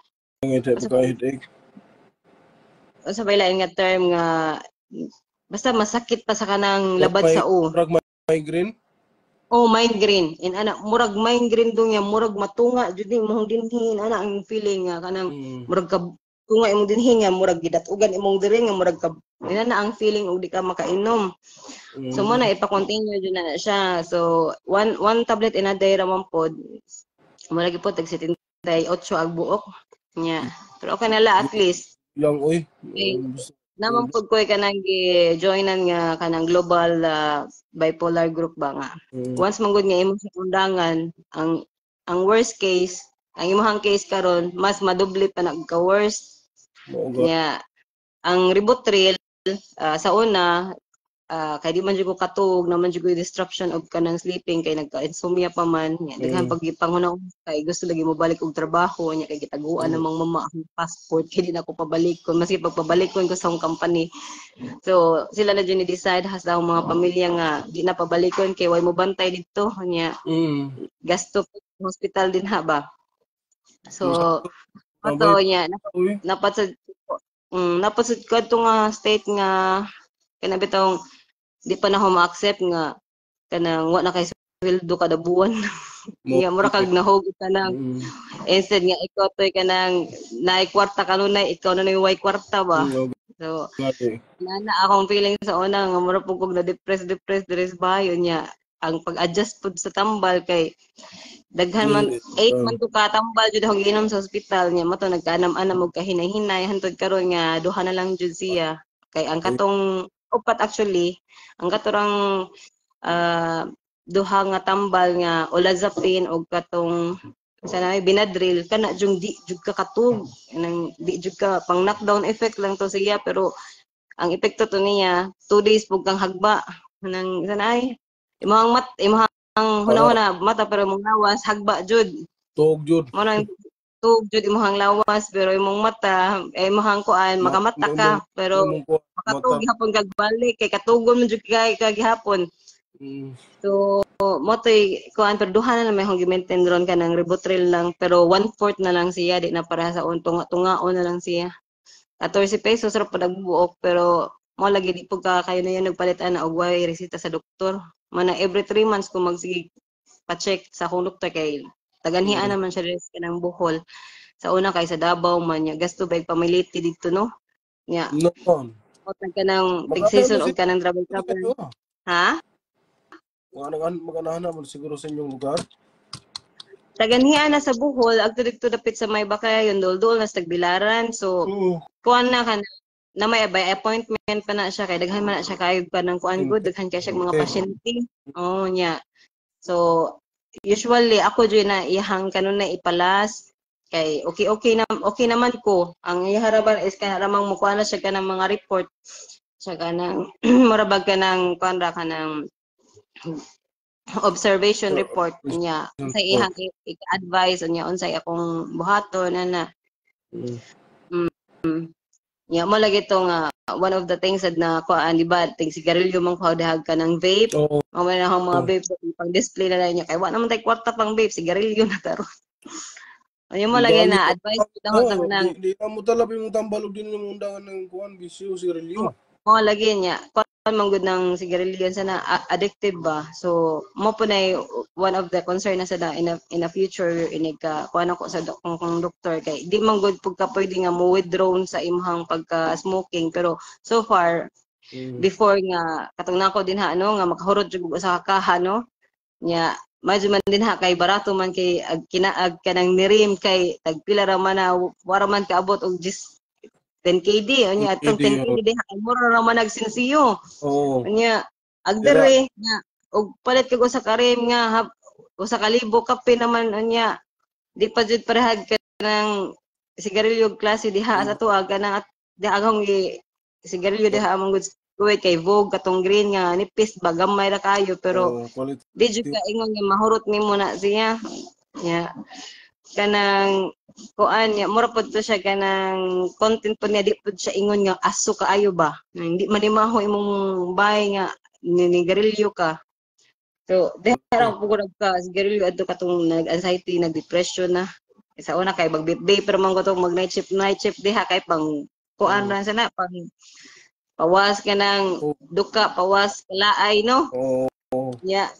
Headache. sa lain nga term nga basta masakit pa sa kanang labad sa o. Migraine? Oh, migraine. In ana murag migraine dong ya murag matunga jud ni imong dinhi ana ang feeling nga kanang murag ka tunga imong dinhi nga murag gidatugan imong diri nga murag ka na ang feeling og di ka makainom. So mo na ipa-continue jud na siya. So one tablet in a day ra man pod. Mo lagi po tag 78 ag buok nya. Pero okay na la at least Yang oy. Naman pud koy kanang gi-joinan nga kanang global bipolar group ba nga. Once man gud nga imong sa undangan, ang worst case, ang imong case karon mas madoble pa nagka-worst. Nya ang ribotril sa una kay di man jud ko katug naman jud ko disruption of kanang sleeping kay nagka-insomnia pa man nya daghan pag gipangunaw kay gusto lagi mo balik og trabaho nya kay gitaguan namang mama ang passport kay di na ko pabalik kon maski pagpabalik ko sa akong company so sila na jud ni decide has daw mga pamilya nga di na pabalikon kay way mo bantay didto nya gasto hospital din ha ba so ato nya napasud ko ato nga state nga kanabitong di pa na ako ma-accept nga kanang wa na kay sweldo kada buwan. Iya mura kag nahog ka nang instead nga ikaw toy kanang naay kwarta kanunay ikaw na way kwarta ba. So na akong feeling sa una nga mura pug kog na depressed diri sa bahay nya ang pag-adjust pud sa tambal kay daghan man 8 man to ka tambal jud akong giinom sa ospital nya mato nagkaanam-anam og kahinay-hinay hantod karon nga duha na lang jud siya kay ang katong upat actually ang katurang duha nga tambal nga olazapine og katong sanay binadryl kana jung di jud ka katug nang di jud ka pang knockdown effect lang to siya pero ang epekto to niya 2 days pug kang hagba nang sanay imong hunahuna mata pero imong lawas hagba jud tuog jud mo nang tuog jud imong lawas pero imong mata imong kuan makamata ka pero makatug gihapon kag balik kay katugon man jud kay gihapon so motoy kuan pero duha na may hong gi-maintain ron kanang ribotril lang pero 1/4 na lang siya di na para sa tunga-tungaon na lang siya 14 pesos ra pud buok pero mo lagi di pud ka kayo na yan nagpalitan na og way resita sa doktor mana every 3 months ko magsige pa-check sa akong doktor kay taganhian naman siya res kanang Bohol sa una kay sa Davao man nya gasto ba pamiliti dito no nya o kanang big season og kanang travel ha maganahan naman siguro sa inyong lugar taganhian na sa Bohol agto dito dapit sa may Bakayon dol-dol na sa Tagbilaran so kuan na kan na may by appointment pa na siya kay daghan man na siya kayo pa ng kuan good daghan kay siya mga pasyente. Oh nya. So usually ako jud na ihang kanon na ipalas kay okay naman ko. Ang iharaban is karamang mukuha na siya kanang mga report siya kanang marabag ka ng kuan ra kanang observation report niya unsay ihang i-advise niya unsay akong buhaton na ya mo lagi tong one of the things na kuan di ba ting sigarilyo man ko dahag ka ng vape Oo. may na akong mga vape pang display na niya kay wa naman tay kwarta pang vape sigarilyo na taro ayun mo lagi na advice ko nang di na mo talabi mo tambalog din yung undangan ng kuan bisyo sigarilyo. mo lagi niya kuan man gud ng sigarilyo sana addictive ba so mo po na one of the concern na sa in a future inig ka kuan ako sa kung doktor kay di man gud pagka pwede nga mo withdraw sa imhang pagka smoking pero so far before nga katong nako din ha ano nga makahurot jud sa kaha no nya medyo man din ha kay barato man kay kinaag kanang nirim kay tagpila ra man na wara man kaabot og 10 KD unya atong 10 KD di ha mura ra man nagsinsiyo unya agdere nga og palit kag usa ka rim nga usa ka libo kape naman unya di pa jud parehag kanang sigarilyo klase diha sa tuwa kanang di agong sigarilyo diha among good kay Vogue katong green nga nipis ba gamay ra kayo pero di jud ka ingon nga mahurot nimo na siya nya kanang kuan niya mura pud to siya kanang content pud niya di pud siya ingon nga aso kaayo ba hindi manimaho imong bay nga nigarilyo ka so dahil pugod ka sigarilyo adto katong nag-anxiety nag-depression na sa una kay mag-vape pero man ko tong mag night shift diha kay pang kuan ra sana pang pawas ka ng duka pawas kalaay no yeah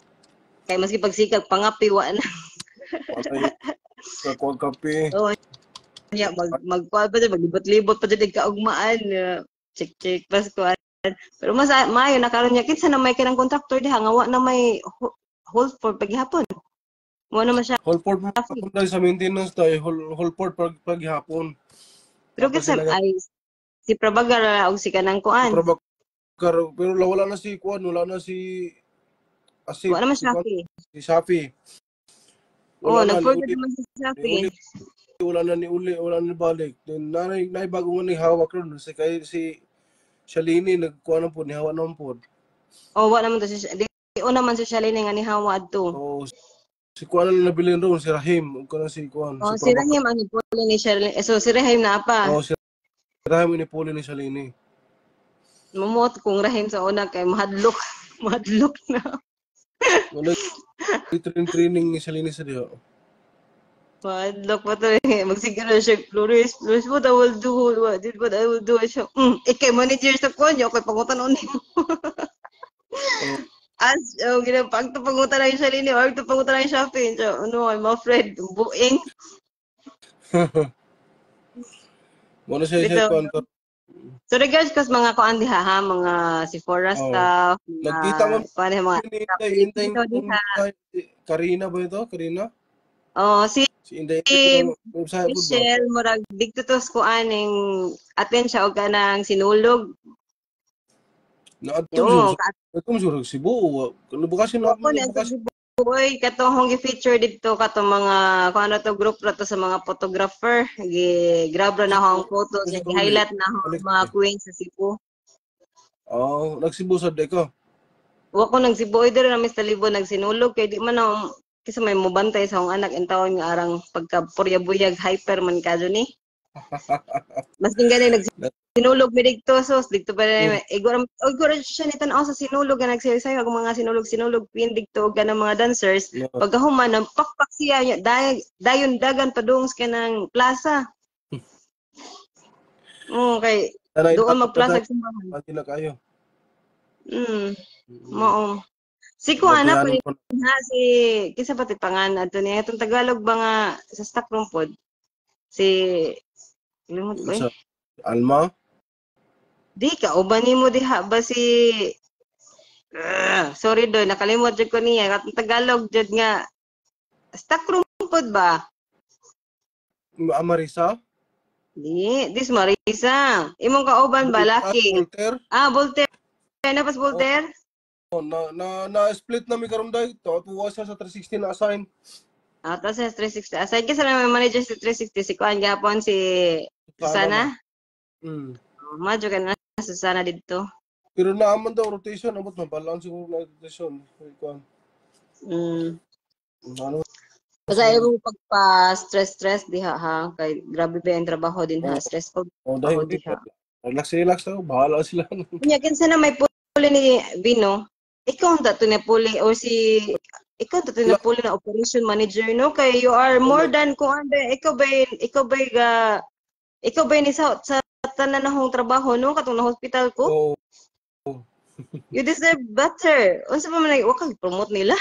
kay maski pagsikag pangapi wa na sa kuan kape. Ya, magkuhan pa dyan, maglibot-libot pa dyan, kaugmaan, check pas kuhan. Pero mas maayo, nakaroon niya, kinsa na may kanang contractor diha, nga wa na may hold for paghihapon. Wa na siya. Whole port mo sa maintenance tayo, whole port paghihapon. Pero kasi ay, si Prabagar o si kanang kuhan. Pero wala na si kuhan, wala na si Asif. Wala naman Shafi. Si Shafi. Nag-forget naman si Shafi. Wala na ni uli, wala na balik. Then naibag mo ni hawak ron si Shalini nagkuha na po ni hawa na po. Wala naman to si naman si Shalini nga ni hawa adto. Si kuan na nabilin ron si Rahim, ug kana si kuan. Si Rahim ang nipuli ni Shalini. So si Rahim na apa? Si Rahim nipuli ni Shalini. Mamot kung Rahim sa una kay mahadlok na. Wala training ni Shalini sa diha. Padlock pa to magsiguro siya, Flores, what I will do, what I will do, siya, kay manager sa konyo, kay pangutan unin mo. As, pangutan na yung Shalini, or pangutan na yung Shopee, so, I'm afraid, buing. Muna siya konto. So, regards kas mga kuan diha ha, mga Sephora staff, nagkita mo, mga Karina ba ito? Karina? Si Michelle murag dito to ko aning attend siya og kanang sinulog. Naadto siya Cebu. Kuno bukas na Boy, katong gi-feature dito katong mga kung ano to group ra to sa mga photographer. Grab ra na akong photos, i-highlight na akong mga queens sa Cebu. Nag-Cebu sa deko. Wa ko nag-Cebu either na Mr. Libo nagsinulog kay di man na kasi may mubantay sa akong anak in taon nga arang pagka puryabuyag hyper man kadyo ni. Mas tinggali nagsinulog mi dito sos dito pa na igora siya ni tan-aw sa sinulog nga nagsayaw ang mga sinulog pin dito og kanang mga dancers pagkahuman nang pakpak siya dayon dagan padung sa kanang plaza. Kay doon magplaza sa simbahan. Pati na kayo. Mao. Si Kuana pa si kisa pati pangan adto niya itong Tagalog ba nga sa stock room pod. Si limot ko Alma? Di ka uban nimo diha ba si sorry do nakalimot jud ko niya katong Tagalog jud nga stock room pod ba? Amarisa? This Marisa. Imong kauban ba laki? Voltaire. Voltaire. Napas Oh, Voltaire? na-split na mi karon day. Tuwa siya sa 360 na assign. Tapos sa 360. Aside ka sa naman manager sa 360, si Kuan Gapon, si Sana na. Susana. Madyo ka na sa Susana dito. Pero naaman daw rotation, abot na balaan siguro na rotation. Ano? Kasi ayaw mo pagpa-stress diha ha. Kay grabe pa yung trabaho din ha. Stressful trabaho Dahil diha. relax ako, bahala sila. Kunya, kinsa na may puli ni Vino? Ikaw ang tato na puli or si ikaw tato na puli na operation manager no kay you are more than kung ano ikaw ba ni sa tanan na hong trabaho no katong na hospital ko. You deserve better. Unsa pa man wa kang promote nila?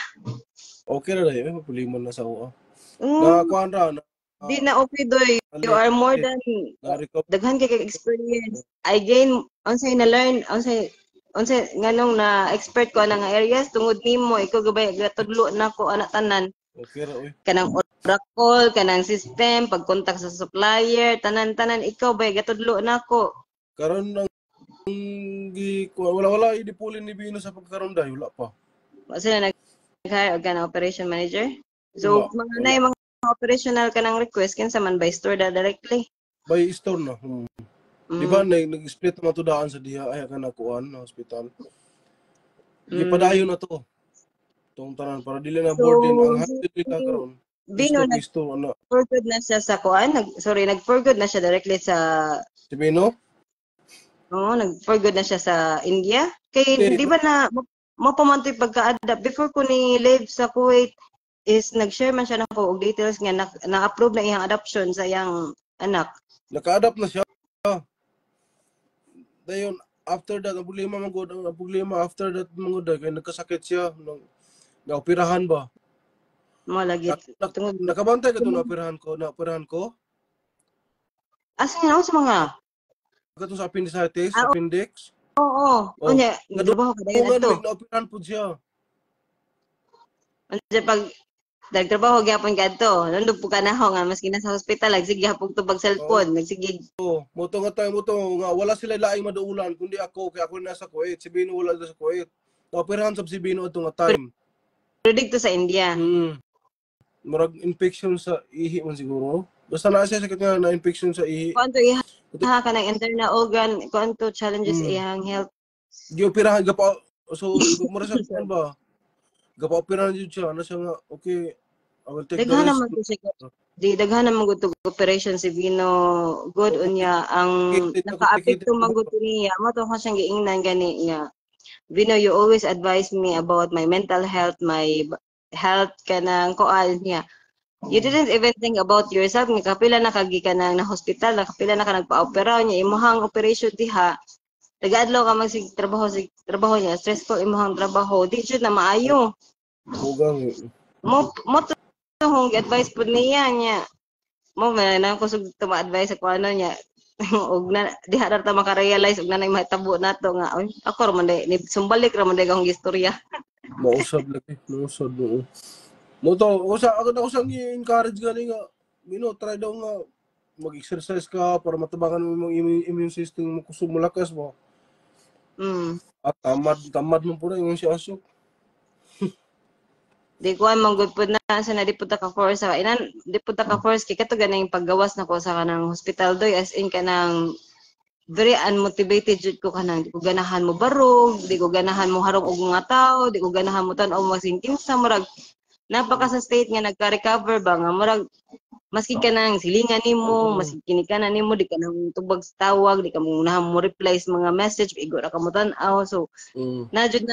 Okay na dahil, may problema na sa uwa. Nakakuhan ra na. Di na okay doy. You are more than daghan kay experience. I gain unsay na learn unsay nganong na expert ko nga areas tungod nimo ikaw gabay gatudlo nako ana tanan. Okay ra oy. Kanang Oracle, kanang system, pagkontak sa supplier, tanan-tanan ikaw bay gatudlo nako. Karon nang wala idipulin ni Bino sa pagkaron dahil wala pa. Sila nag-hire og kanang operation manager. So mga operational kanang request kinsa man by store directly. By store na. Di ba nag-split naman to daan sa diha ay ka nakuan na hospital. Gipadayon na to. Tong tanan para dili na burden ang handle nila karon. Bino nag-forward na siya sa kuan, nag-forward na siya directly sa si Bino? Oo, nag-forward na siya sa India. Kay di ba na mapamantoy pagka-adapt before ko ni live sa Kuwait is nag-share man siya nako og details nga na-approve na iyang adoption sa iyang anak. Naka-adapt na siya. Dayon after that ang problema after that mangod kay nagkasakit siya na-operahan ba? Malagit. Nakabantay ka itong na-operahan ko? Asa nga sa mga? Katong sa appendicitis, appendix? Oo. Unya, nagtrabaho ka dahil ito. Na-operahan po siya. Unya, pag nagtrabaho gyapon ka ito, nandun po ka na ho nga, maski na sa hospital, nagsige hapong tubag cellphone, nagsige. Oo, moto nga wala sila laing maduulan, kundi ako, kaya ako nasa Kuwait, si Bino wala sa Kuwait. Na-operahan sa si Bino ito nga time. Pero dito sa India. Marag infection sa ihi man siguro. Basta na siya sakit nga na infection sa ihi. Kuanto iha ka ng internal organ, kuanto challenges iyang health. Gi-operahan gapa so mura sa kan ba? Gapa-operahan jud siya, ano siya nga okay. I will take daghan naman ko siya. Daghan naman gud operation si Vino good unya ang naka-apekto man gud niya. Mo to ko siyang giingnan gani nga. Vino, you always advise me about my mental health, my health kanang koal niya. You didn't even think about yourself nga kapila na kagi ka na hospital, kapila na ka nagpa-opera niya imong operation diha. Taga-adlaw ka trabaho niya, stressful imong trabaho, di jud na maayo. Bugang. Mo to hong advice pud niya nya. Mo man ko sug ma-advise sa kuno niya. Og na diha ra ta maka-realize og nanay mahitabo nato nga oy ako ra man ni sumbalik ra man akong istorya. Mausab lagi, mausab mo. Mo to, ako sang encourage gani nga, try daw nga mag-exercise ka para matabangan mo yung immune system mo kusog malakas mo. At tamad mo po na yung si Asok. Di ko ay manggod po na sa na di po ta ka force sa inan di po ta ka force kay kato ganang paggawas nako sa kanang hospital doy as in kanang very unmotivated jud ko kanang di ko ganahan mo barog, di ko ganahan mo harong og mga tao, di ko ganahan mo tan-aw masingking sa murag napaka sa state nga nagka-recover ba nga murag maski kanang silingan nimo, maski kinikanan nimo di ka nang tubag sa tawag, di ka mo unahan mo reply sa mga message, igo ra ka mo tan-aw so najud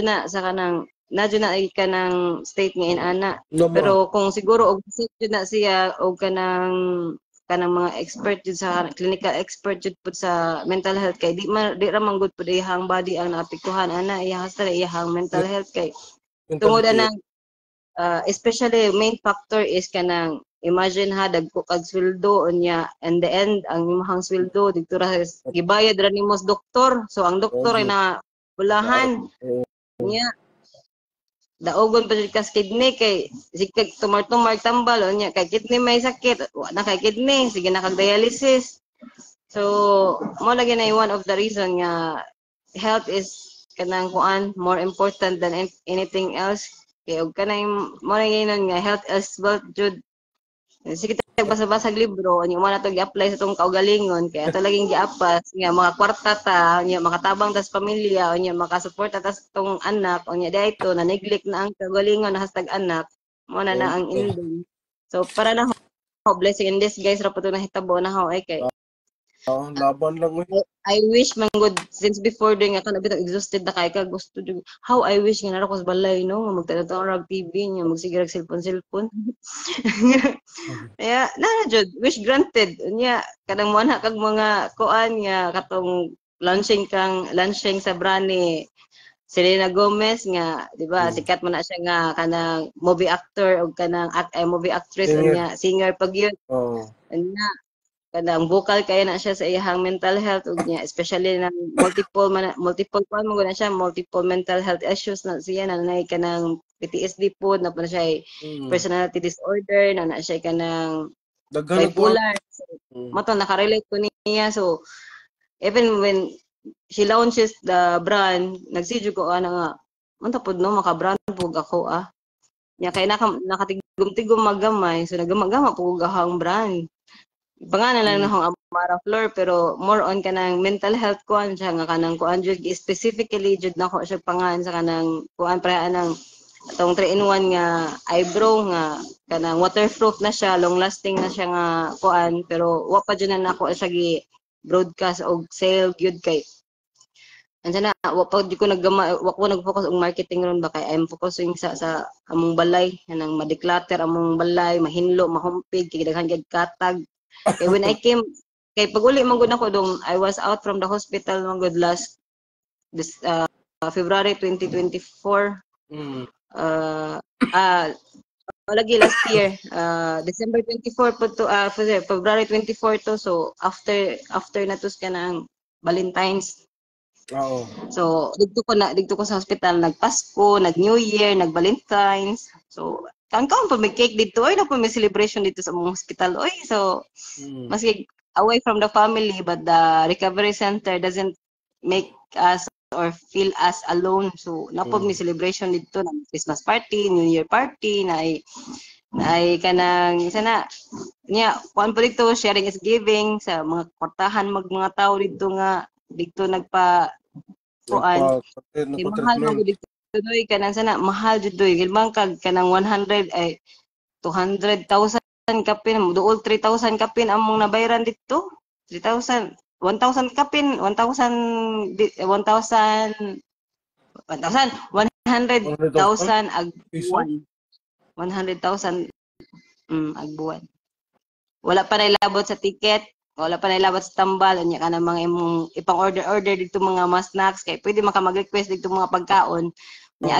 na sa kanang nadyo na ay kanang state nga inana. Pero kung siguro og jud na siya og kanang mga expert jud sa clinical expert jud pud sa mental health kay di ra man gud pud iyang body ang naapektuhan ana iyang hasta iyang mental health kay tungod anang especially main factor is kanang imagine ha dagko kag sweldo unya and the end ang imong sweldo dito ra gibayad ra nimo sa doktor so ang doktor ay na bulahan niya daogon pa jud kas kidney kay sikag tumar tambal unya kay kidney may sakit wa na kay kidney sige na kag dialysis So mo lagi na one of the reason nga health is kanang kuan more important than anything else. Kaya og kanay mo lagi nun nga health is wealth jud. Sige tag basa-basag libro, nya mo na to gi-apply sa tong kaugalingon kaya ato laging giapas nga mga kwarta ta, nya makatabang tas pamilya, nya makasuporta tas tong anak, nya dayto na neglect na ang kaugalingon na hastag anak, mo na na ang ending. So para na ho blessing in disguise ra po to nahitabo na ho ay kay Laban lang eh. I wish man good since before doing ako nabitang exhausted na kay ka gusto jud how I wish nga nara ko sa balay no nga magtanaw ra TV nya magsigirag cellphone. Kaya na jud wish granted unya kadang mo na kag mga kuan nga katong launching sa brani Selena Gomez nga di ba sikat man na siya nga kanang movie actor o kanang movie actress unya singer pag yun. Unya kanang vocal kaya na siya sa iyang mental health ug niya especially na multiple kuan mo na siya multiple mental health issues na siya na nay kanang PTSD po na siya personality disorder na siya kanang bipolar mato nakarelate ko niya so even when she launches the brand nagsidyo ko nga unta pod no maka-brand pug ako nya kay nakatigom-tigom magamay so nagamagama pug ahang brand pangalan lang na akong Amara Flor pero more on kanang mental health kuan siya nga kanang kuan jud specifically jud nako siya pangan sa kanang kuan para nang atong 3-in-1 nga eyebrow nga kanang waterproof na siya long lasting na siya nga kuan pero wa pa jud na nako siya gi broadcast og sale gyud kay ansa na wa pa jud ko nag-focus og marketing ron ba kay I'm focusing sa among balay kanang ma-declutter among balay mahinlo mahumpig kay daghan gyud katag. Okay, when I came, kay pag uli man gud ako dong, I was out from the hospital man gud last this February 2024. Lagi last year, December 24 po to, February 24 to, so after na to kanang Valentine's. So dito ko sa hospital nagpasko, nag New Year, nag Valentine's. So kaon pa may cake dito oy na pa may celebration dito sa among hospital oy so maski away from the family but the recovery center doesn't make us or feel us alone so napod may celebration dito na Christmas party New Year party na ay kanang sana niya kuan po dito sharing is giving sa mga kwartahan mga tao dito nga dito nagpa kuan mahal mo dito doy kanang sana mahal jud doy gilbang kag kanang 100 ay 200,000 kapin duol 3,000 kapin among nabayaran dito 3,000 1,000 kapin 1,000 100,000 ag buwan 100,000 ag buwan wala pa nailabot sa ticket wala pa nailabot sa tambal unya kana mga imong ipang order dito mga snacks kay pwede maka mag-request dito mga pagkaon nya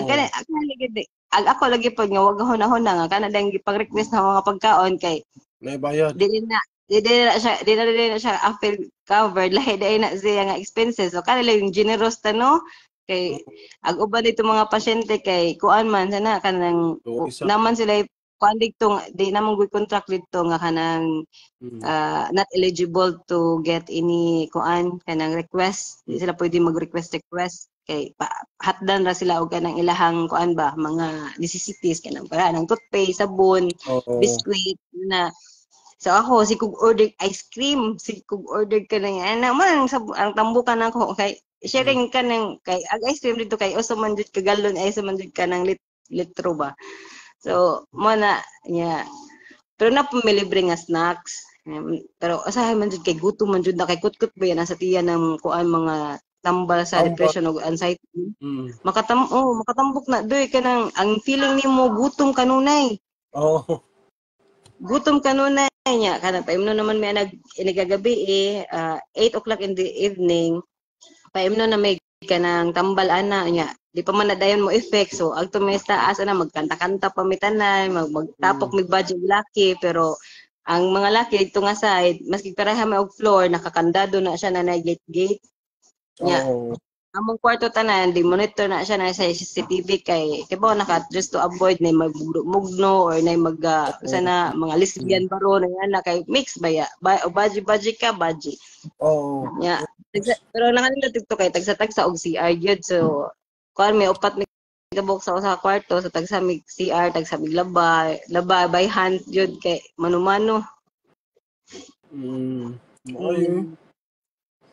ako lagi pag nga wag hunahon nga kana dang gipag-request ng mga pagkaon kay may bayad dili na siya apple covered lahi dai na siya nga expenses so kana lang yung generous ta no kay ag uban dito mga pasyente kay kuan man sana kanang naman sila kuan dito di namang good contract dito nga kanang not eligible to get any kuan kanang request di sila pwede mag-request kay hatdan ra sila og kanang ilahang kuan ba mga necessities kanang para nang toothpaste sabon biscuit na so ako si kog order ice cream si kog order kanang ana man ang tambukan ako kay sharing kanang kay ag ice cream dito kay usa man jud ka galon ay usa man jud kanang litro ba. So, mo na niya. Pero na pumilibre nga snacks. Pero asahay man jud kay gutom man jud na kay kutkut ba yan sa tiyan ng kuan mga tambal sa depression o anxiety. Makatambok na doy kanang ang feeling nimo gutom kanunay. Gutom kanunay niya kanang paimno naman may nagagabi 8 o'clock in the evening. Paimno na may kanang tambal ana niya di pa man nadayon mo effect so agto may taas na magkanta-kanta pamitanan magtapok mig budget laki pero ang mga laki dito nga side maski pareha may og floor nakakandado na siya na gate niya among kwarto tanan di monitor na siya na sa CCTV kay ba naka just to avoid na magmugno or na mag sana mga lesbian baro na yan na kay mix ba ya baji ka baji Oo. nya pero nakanila tiktok kay tagsa og CR gyud so kuan may upat mi kabuk sa usa ka kwarto sa tagsa mig CR tagsa mig laba by hand gyud kay mano-mano Okay.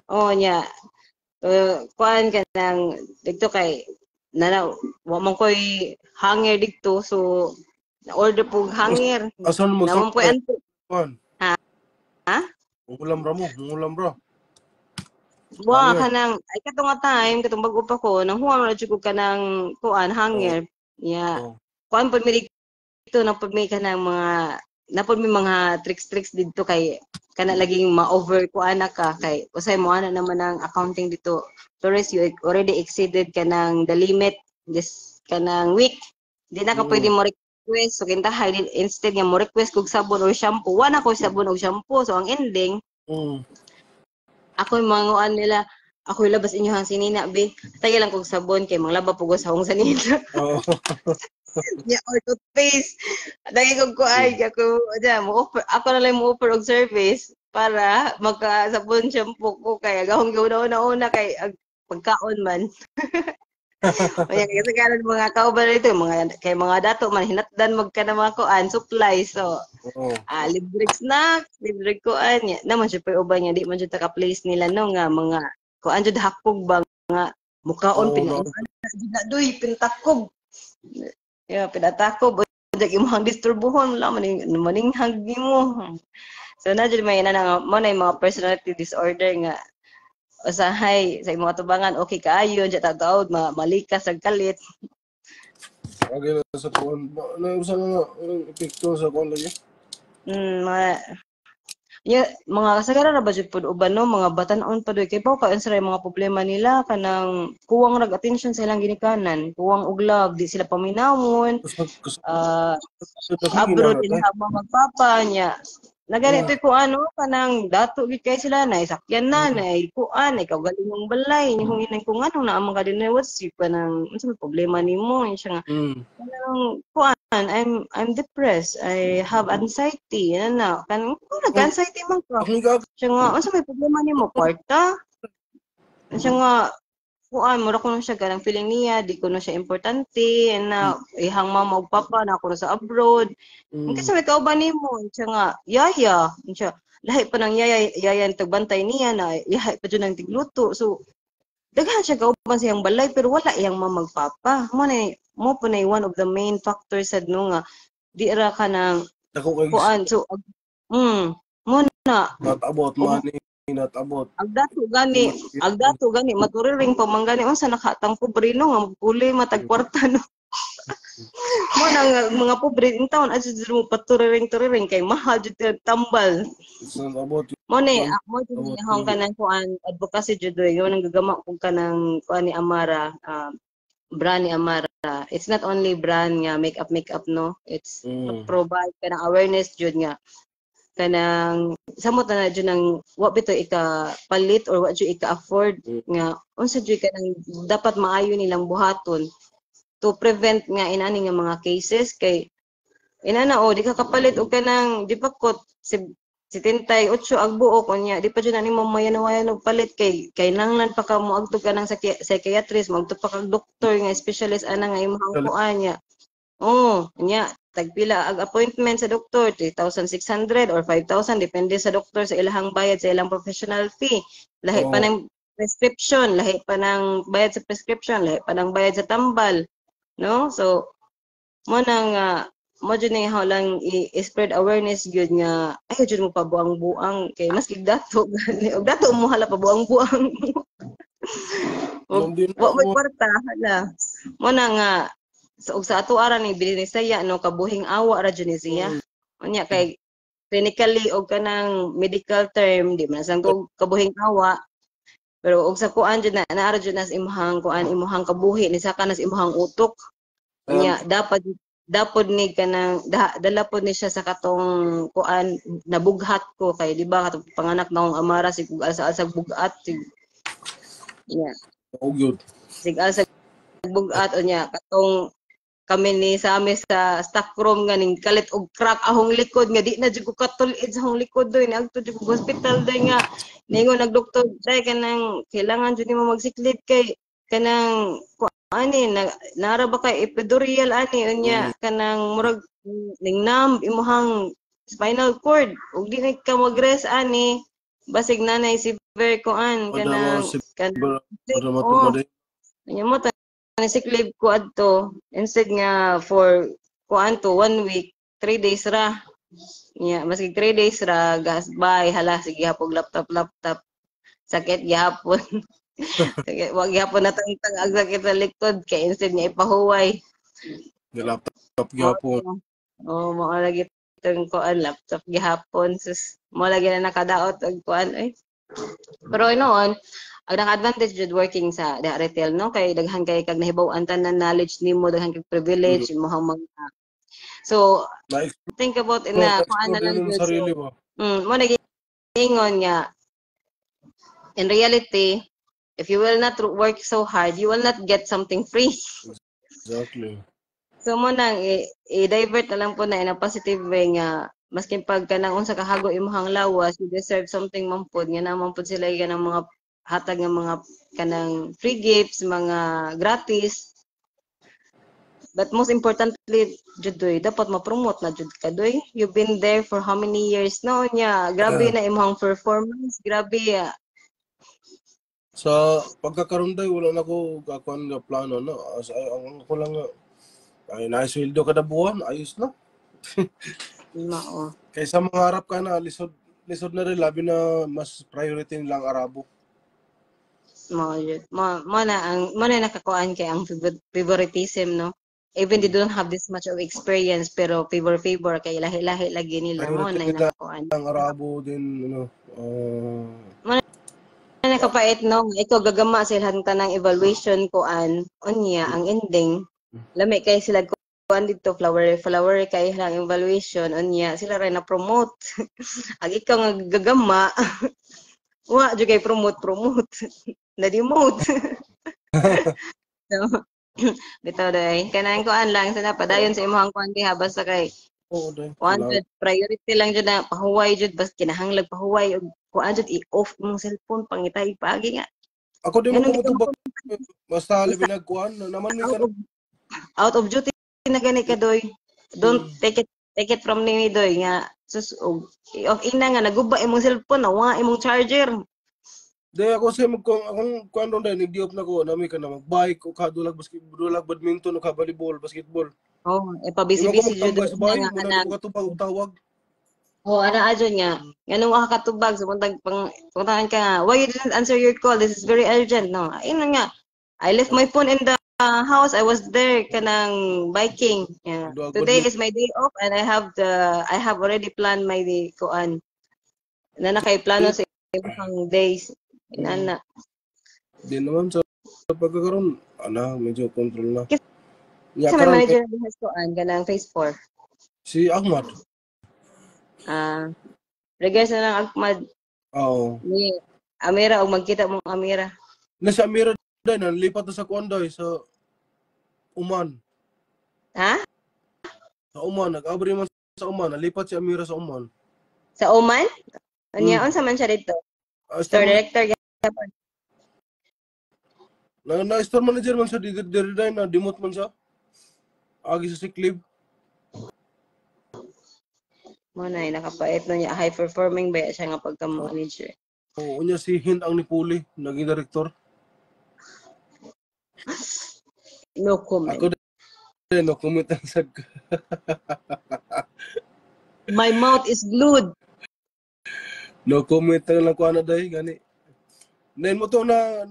oh nya kuan ka nang dito kay wa man koy hanger dito so na order pug hanger Asan mo namon koy anto kuan? ha Mungulam ra. wa Hanger. kanang ay katong nga time katong bag-o pa ko nang huwang ra jud ko kanang kuan hanger ya Oh. kuan pud mi dito na pud mi kanang mga napod mi mga tricks dito kay kana laging ma-over kuan ka kay usay mo ana naman ang accounting dito Flores you already exceeded kanang the limit this kanang week di na ka pwede mo request so kintahay instead nga mo request kog sabon or shampoo wala ko sabon o shampoo so ang ending ako yung manguan nila ako ilabas inyo hang sinina be tayo lang kog sabon kay manglaba pugos sa hong sanina yeah, or toothpaste. Dahil kong kuay, ako na lang mo offer og service para magkasabon shampoo ko kaya gahong una kay pagkaon man. Kaya kasi karon mga kauban dito, kay mga dato man hinatdan magka na mga kuan supplies so libre snacks, libre kuan nya. Naman siya pa uban niya di man jud ka place nila no nga mga kuan jud hakog ba nga mukaon pinain. Doy pintakog. Yeah, pinatako bujag imong disturbuhon wala maninghag nimo. So na jud may na mo na mga personality disorder nga usahay sa imong atubangan okay kaayo diya tagtaod malikas ag kalit. Okay na sa kuan. Na usa nga epekto sa kuan lagi. Mga kasagaran na ba jud pud uban no mga batan-on pa doy kay bao ka unsay mga problema nila kanang kuwang rag attention sa ilang ginikanan kuwang og love di sila paminawon abroad din habang magpapa niya naganito ko ano kanang dato gid kay sila na isakyan na kuan ikaw galing ng balay yung inay ko ngano na amang kadin what's you kanang unsa may problema nimo siya nga kanang kuan I'm depressed I have anxiety na kanang nag-anxiety man ko siya nga unsa may problema nimo kwarta siya nga kuan mura ko na siya ganang feeling niya di ko na siya importante na ihang mama ug papa na ako na sa abroad kasi may kauban nimo siya nga yaya siya lahi pa ng yaya tagbantay niya na lahi pa jud ng tigluto so daghan siya kauban siyang balay pero wala iyang mama ug papa mo po na one of the main factors sad no nga di ra ka nang kuan so mo na natabot money natabot Ang dato gani maturiring pa man gani unsa nakatang pobre no nga magpuli matag kwarta no. Mo nang mga pobre in town as mo paturiring kay mahal jud tambal. Mo ni hong kanang kuan advocacy jud yo nang gagama kog kanang kuan ni Amara brand ni Amara. It's not only brand nga makeup no. It's provide kanang awareness jud nga kanang samot na jud nang wa bito ika palit or wa jud ika afford nga unsa jud kanang dapat maayo nilang buhaton to prevent nga inani nga mga cases kay inana di ka kapalit og kanang di pa kot 78 ang buok unya di pa jud nimo mayan-wayan og palit kay nanglan pa ka mo agto ka ng psychiatrist magto pa kag doktor nga specialist ana nga imong kuan nya nya tagpila ag appointment sa doktor 3,600 or 5,000 depende sa doktor sa ilahang bayad sa ilang professional fee lahi pa ng prescription lahi pa ng bayad sa prescription lahi pa ng bayad sa tambal no so mo nang mo jud ning lang i-spread awareness gyud nga ay jud mo pa buang-buang kay mas dato gani og dato mo hala pa buang-buang wa may kwarta hala mo na nga so, sa ato ara ni bili ni saya no kabuhing awa ra jud ni siya unya kay clinically og kanang medical term di man sang kabuhing awa pero og sa kuan jud na ara jud nas imong kuan imong kabuhi ni saka nas imong utok unya dapat ni kanang dala pod ni siya sa katong kuan nabughat ko kay di ba katong panganak na akong Amara sig asa bugat sig yeah Oh, good. Sigal sa bugat o niya katong kami ni sa amin sa stock room nga ning kalit og crack ahong likod nga di na jud ko katulid sa ahong likod doy nagto jud ko hospital doy nga ningon nagdoktor day kanang kailangan jud nimo magsiklib kay kanang ani nara ba kay epidural ani unya kanang murag ningnam imuhang spinal cord ug di na ka mag-rest ani basig nanay severe kuan Pada mga kanang para oh matumari. nya mo ni sick leave ko adto instead nga for kuan to 1 week 3 days ra nya maski 3 days ra gas bye hala sige hapog laptop sakit gihapon sige wag gihapon natangtang ang sakit sa likod kay instead nga ipahuway Laptop mo gyapon. mo lagi tong kuan laptop gihapon sus mo lagi na nakadaot og kuan ay pero noon ang naka-advantage jud working sa retail no kay daghan kay kag nahibaw-an tanan knowledge nimo daghan kay privilege imong mga so think about in na kuan na lang Na-explore jud sarili so ba? mo nagingon nga in reality if you will not work so hard you will not get something free Exactly. so mo nang i-divert na lang po na in a positive way nga maskin pag kanang unsa ka hago imong lawas you deserve something man pud nga naman pud sila kanang mga hatag ng mga kanang free gifts, mga gratis. But most importantly, judoy, dapat ma-promote na jud ka doy. You've been there for how many years no nya. Grabe na imong performance, grabe. Sa pagkakaroon day, wala na ko kakuan nga plano no. Ang ako lang nga ay naisweldo kada buwan, ayos na. Mao. Kaysa mangarap ka na lisod na rin labi na mas priority nilang Arabo. Mao jud. Mo na nakakuan kay ang favoritism no. Even they don't have this much of experience pero favor kay lahi-lahi lagi nila mo Priority na nila nakakuan. ang Arabo din Nakapait no, ikaw gagama sila tanang evaluation kuan unya ang ending lami kay sila kuan dito flower kay lang evaluation unya sila ray na promote ag ikaw nga gagama wa jud kay promote na demote so bitaw day kanang kuan lang sana padayon sa imong kuan diha basta kay Oo, day. kuan jud priority lang jud na pahuway jud basta kinahanglag pahuway og kuan jud i-off imong cellphone pangitay pagi nga Ako din mo ganun ko gid matubag basta labi nagkuan naman may out of out of duty na gani ka doy. Don't take it from me doy nga sus og ina nga naguba imong cellphone nawa imong charger. Day ako sa akong kuan ron day nigdiop na ko nami ka na magbike o kadulag dulag badminton o ka volleyball, basketball. Oh, e pa Imo ko busy jud magtambay sa bahay, nga muna kanang ko katubag og tawag. oh ana adyon nga nganong wa ka katubag sa buntag pangutahan ka nga why you didn't answer your call this is very urgent no. Ayun nga I left my phone in the house. I was there kanang biking. Yeah. Today is my day off and I have already planned my day kuan. Na nakay plano sa ibang days. Inana. Di naman sa pagkakaroon, medyo control na. Sa may manager ng business kuan kanang phase 4. Si Ahmad. Regards na lang Ahmad. Oo. Ni Amira o magkita mong Amira. Na si Amira day nalipat na sa kuan day sa Oman. Ha? Sa Oman, nag-abri man sa Oman, nalipat si Amira sa Oman. Sa Oman? Anya unsa man siya dito? Store director gyapon. Na-store manager man siya dito day na demote man siya. Agi sa sick leave. Mo na nakapait no niya high performing ba siya nga pagka-manager. Oo, unya si Hind ang Nipuli, naging director. No comment. Ako din, no comment ang sag. My mouth is glued. No comment lang ko na day gani. Then mo to na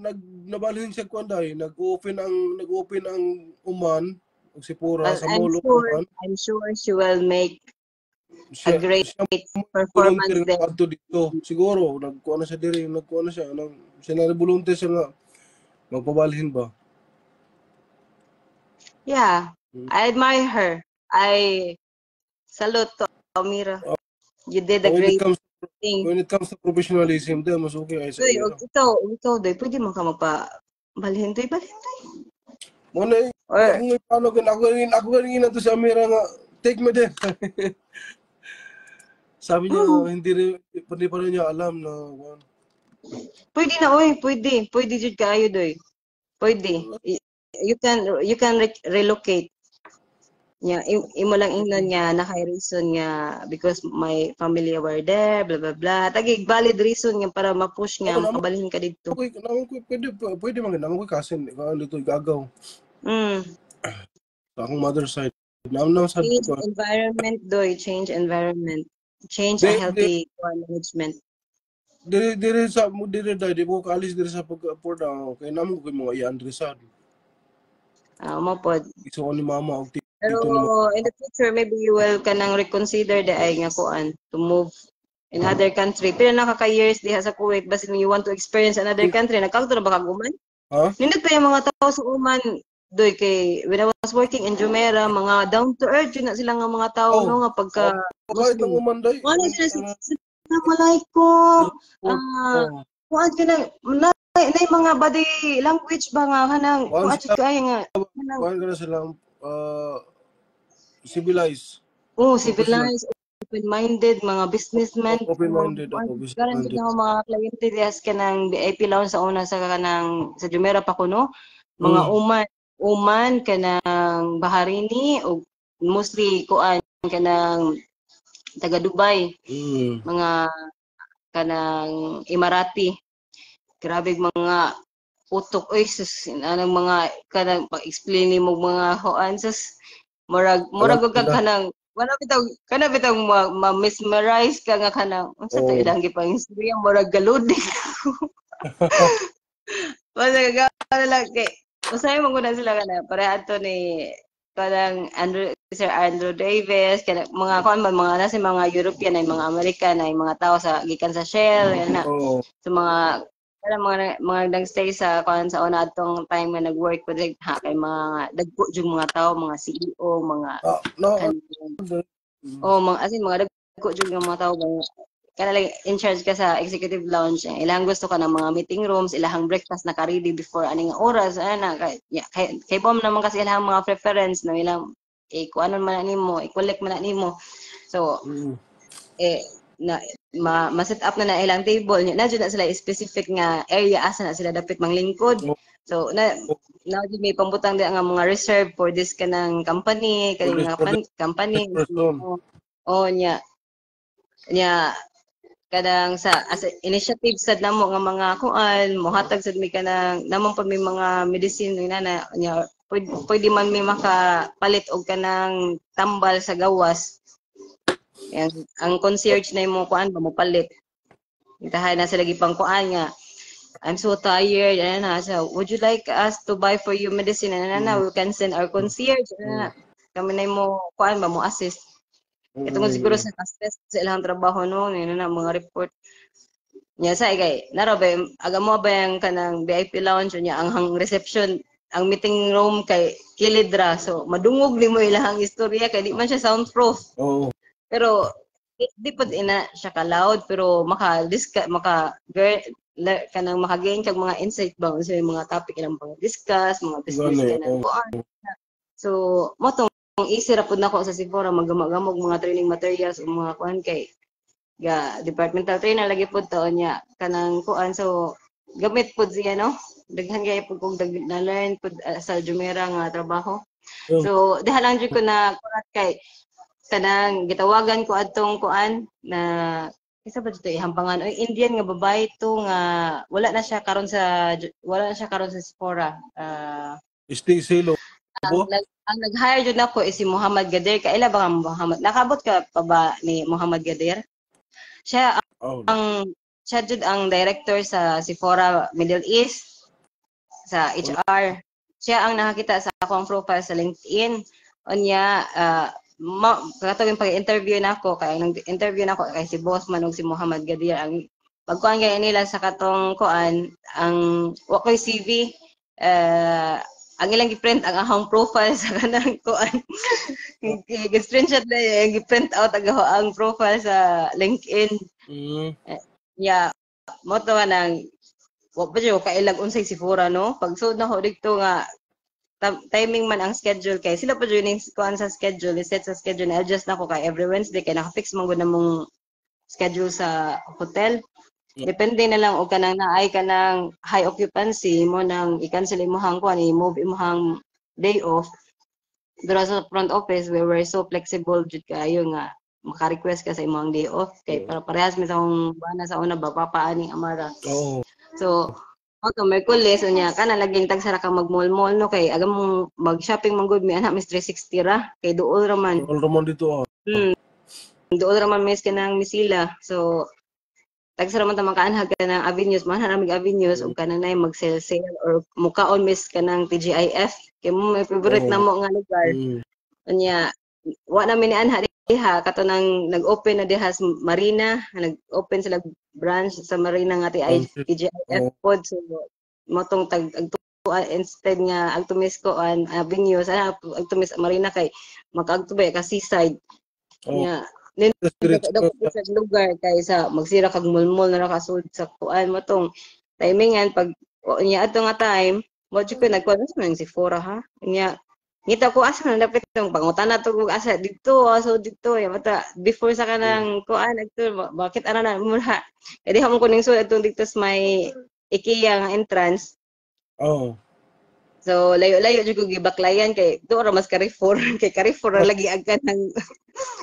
nabalhin siya kuan day, nag-open ang Uman ug si Pura sa mall Uman. I'm sure she will make a great performance there. Adto dito. Siguro nagkuan na siya diri, nagkuan na siya nang siya na volunteer siya nga magpabalhin ba. Yeah, I admire her. I salute to Amira. You did a great thing. When it comes to professionalism, then mas okay ay sa Amira. Ikaw, doy, pwede mo ka Balhintoy. Mo na Or, ako nga paano ako rin to sa Amira nga take me there. Sabi niya hindi pa rin niya alam na pwede na, oy. Pwede. Pwede jud kaayo, doy. Pwede. You can relocate. Yeah, imo lang ingnon nga nakay reason nga because my family were there, blah blah blah. Tagig valid reason nga para ma-push nga makabalhin ka dito. Pwede man naman ko kasin dito gagaw. Sa akong mother side. Change environment, doy. Change environment. Change a healthy management. Dire sa mo dire dai di ko kaalis dire sa pag-afford kay namo ko mga iyan dire sa. Mo pod. Iso ni mama og Pero in the future, maybe you will kanang reconsider the ay nga kuan to move in other country. Pero nakaka-years diha sa Kuwait, basta you want to experience another country, nagkagto na ba kag Oman? Nindot pa yung mga tao sa Oman, doy kay when I was working in Jumeirah, mga down to earth yun na sila nga mga tao no nga pagka kahit ang Oman day. Wala sila Assalamualaikum. Kuan kanang na mga body language ba nga kanang kuan kay nga kuan kana silang civilized. Civilized, open-minded, mga businessmen. Open-minded ako, businessman. Karon mga kliyente diyas kanang VIP lounge sa una sa Jumeirah pa kuno. Mga Oman kanang Bahraini o mostly kuan kanang taga Dubai. Mga kanang Emirati. Grabe mga utok sus anang mga kanang pag-explain mo mga kuan sus murag kag kanang kana bitaw ma-mesmerize ka nga kanang unsa to idanggi pa istorya murag galudi. Basta lang kay usay mo guna sila kana para ato ni kanang Sir Andrew Davis kana mga kuan mga nasa mga European ay mga American ay mga tao sa gikan sa Shell na sa mga mga nagstay sa kuan sa una atong time nga nag-work ko kay mga dagko jud mga tao, mga CEO, mga mga as in mga dagko jud mga tao kana lang in charge ka sa executive lounge. Ilang gusto ka ng mga meeting rooms, ilahang breakfast na ka-ready before aning oras ana kay bomb naman kasi ilahang mga preference na ilang kuanon man nimo, i-collect man nimo. So ma-set up na ilang table na jud na sila specific nga area asa na sila dapat manglingkod. So na may pambutang di nga mga reserve for this kanang company company nya kadang sa as initiative sad namo nga mga kuan mohatag sad mi kanang namon pa may mga medicine na nya pwede man may makapalit og kanang tambal sa gawas. Ang concierge na mo kuan ba mo palit. Itahay na sila gipang kuan nga I'm so tired so would you like us to buy for you medicine we can send our concierge kami na mo kuan ba mo assist. Ito nga siguro sa stress sa ilang trabaho no na mga report nya sa kay nara ba aga mo ba yang kanang VIP lounge nya ang reception ang meeting room kay kilid ra so madungog nimo ilang istorya kay di man siya soundproof. Pero di pud ina siya ka loud pero kanang maka-gain kag mga insight ba sa mga topic ilang pang-discuss, mga business kanang kuan. So mo tong easy ra pud nako sa Sephora maggamag-gamog mga training materials o mga kuan kay departmental trainer lagi pud to nya kanang kuan so gamit pud siya no. Daghan kay pud kog na learn pud sa Jumeirah nga trabaho. So diha lang jud ko na kurat kay kanang gitawagan ko adtong kuan na isa ba dito ihampangan oy Indian nga babae to nga wala na siya karon sa Sephora. Silo. Ang nag-hire jud nako is si Muhammad Gadir. Kaila ba ang Muhammad? Nakabot ka pa ba ni Muhammad Gadir? Siya siya jud ang director sa Sephora Middle East sa HR. Siya ang nakakita sa akong profile sa LinkedIn. Unya katong pag-interview nako kay nag-interview nako kay si boss man og si Muhammad Gadir ang pagkuan kay nila sa katong kuan ang wa koy CV ang ilang gi-print ang ahong profile sa kanang kuan gi-screenshot na gi-print out ang profile sa LinkedIn mo to nang wa pa jud ko kailag unsay Sephora no. Pag sud na ho dito nga timing man ang schedule kay sila pa jud ning kuan sa schedule, set sa schedule na adjust na ko kay every Wednesday kay naka-fix man gud na mong schedule sa hotel. Depende na lang og kanang naay kanang high occupancy mo nang i-cancel imong kuan i-move imong day off. Pero sa front office we were so flexible jud kayo nga maka-request ka sa imong day off kay para parehas mi sa akong bana sa una ba papaaning amara. Oo. So auto Merkules unya kana laging tagsara ka mag-mall-mall no kay aga mong mag-shopping man gud mi ana mis 360 ra kay duol ra man. All Ramon dito. Duol ra man mis kanang misila. So tagsara man ta makaanhag ka ng avenues man haramig avenues ug kanang mag-sale or mukaon mis kanang TGIF kay mo may favorite na mo nga lugar. Unya wa na minianha diha kato nang nag-open na diha sa Marina, nag-open sila branch sa Marina nga TGIF pod so motong tag instead nga agtumis ko an avenues agtumis Marina kay makaagtubay ka seaside. Unya sa lugar kay sa magsira kag mulmol na nakasud sa kuan motong timingan pag unya ato nga time wa jud ko nagkuan sa nang Sephora ha. Unya ngita ko asa na dapat tong pangutan na to asa dito so dito mata before sa kanang kuan agto bakit ana na mo ha kay diha mo kuning sud atong dito sa may IKEA nga entrance. So layo-layo jud ko gibaklayan kay do ra mas Carrefour kay Carrefour ra lagi agkan ng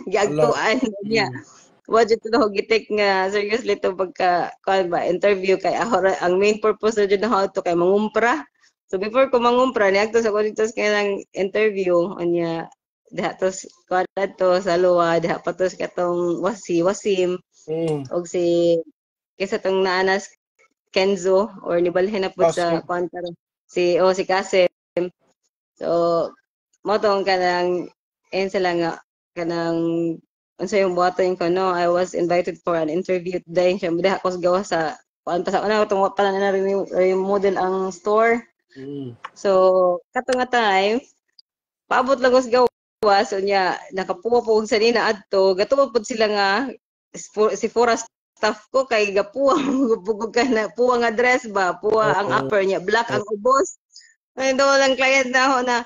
giagtuan niya. Wa jud to gitek nga seriously to pagka kuan ba interview kay ang main purpose jud na to kay mangumpra. So before ko mangumpra ni agto sa ko dito kanang interview unya diha to kuan to sa luwa diha pa to katong Wasim og si kaysa tong naanas Kenzo or nibalhin na po sa kuan si Kasim. So mo tong kanang sila nga kanang unsa yung buhaton ko no I was invited for an interview today siya diha ko gawa sa kuan pa sa una tong pala na remodel ang store. So kato nga time paabot lang ko gawa so nya nakapuwa po sa nina adto gatuwa pod sila nga si Forest staff ko kay gapuwa bugog ka na puwa nga dress ba puwa ang upper niya black ang ubos ay do lang client na ho na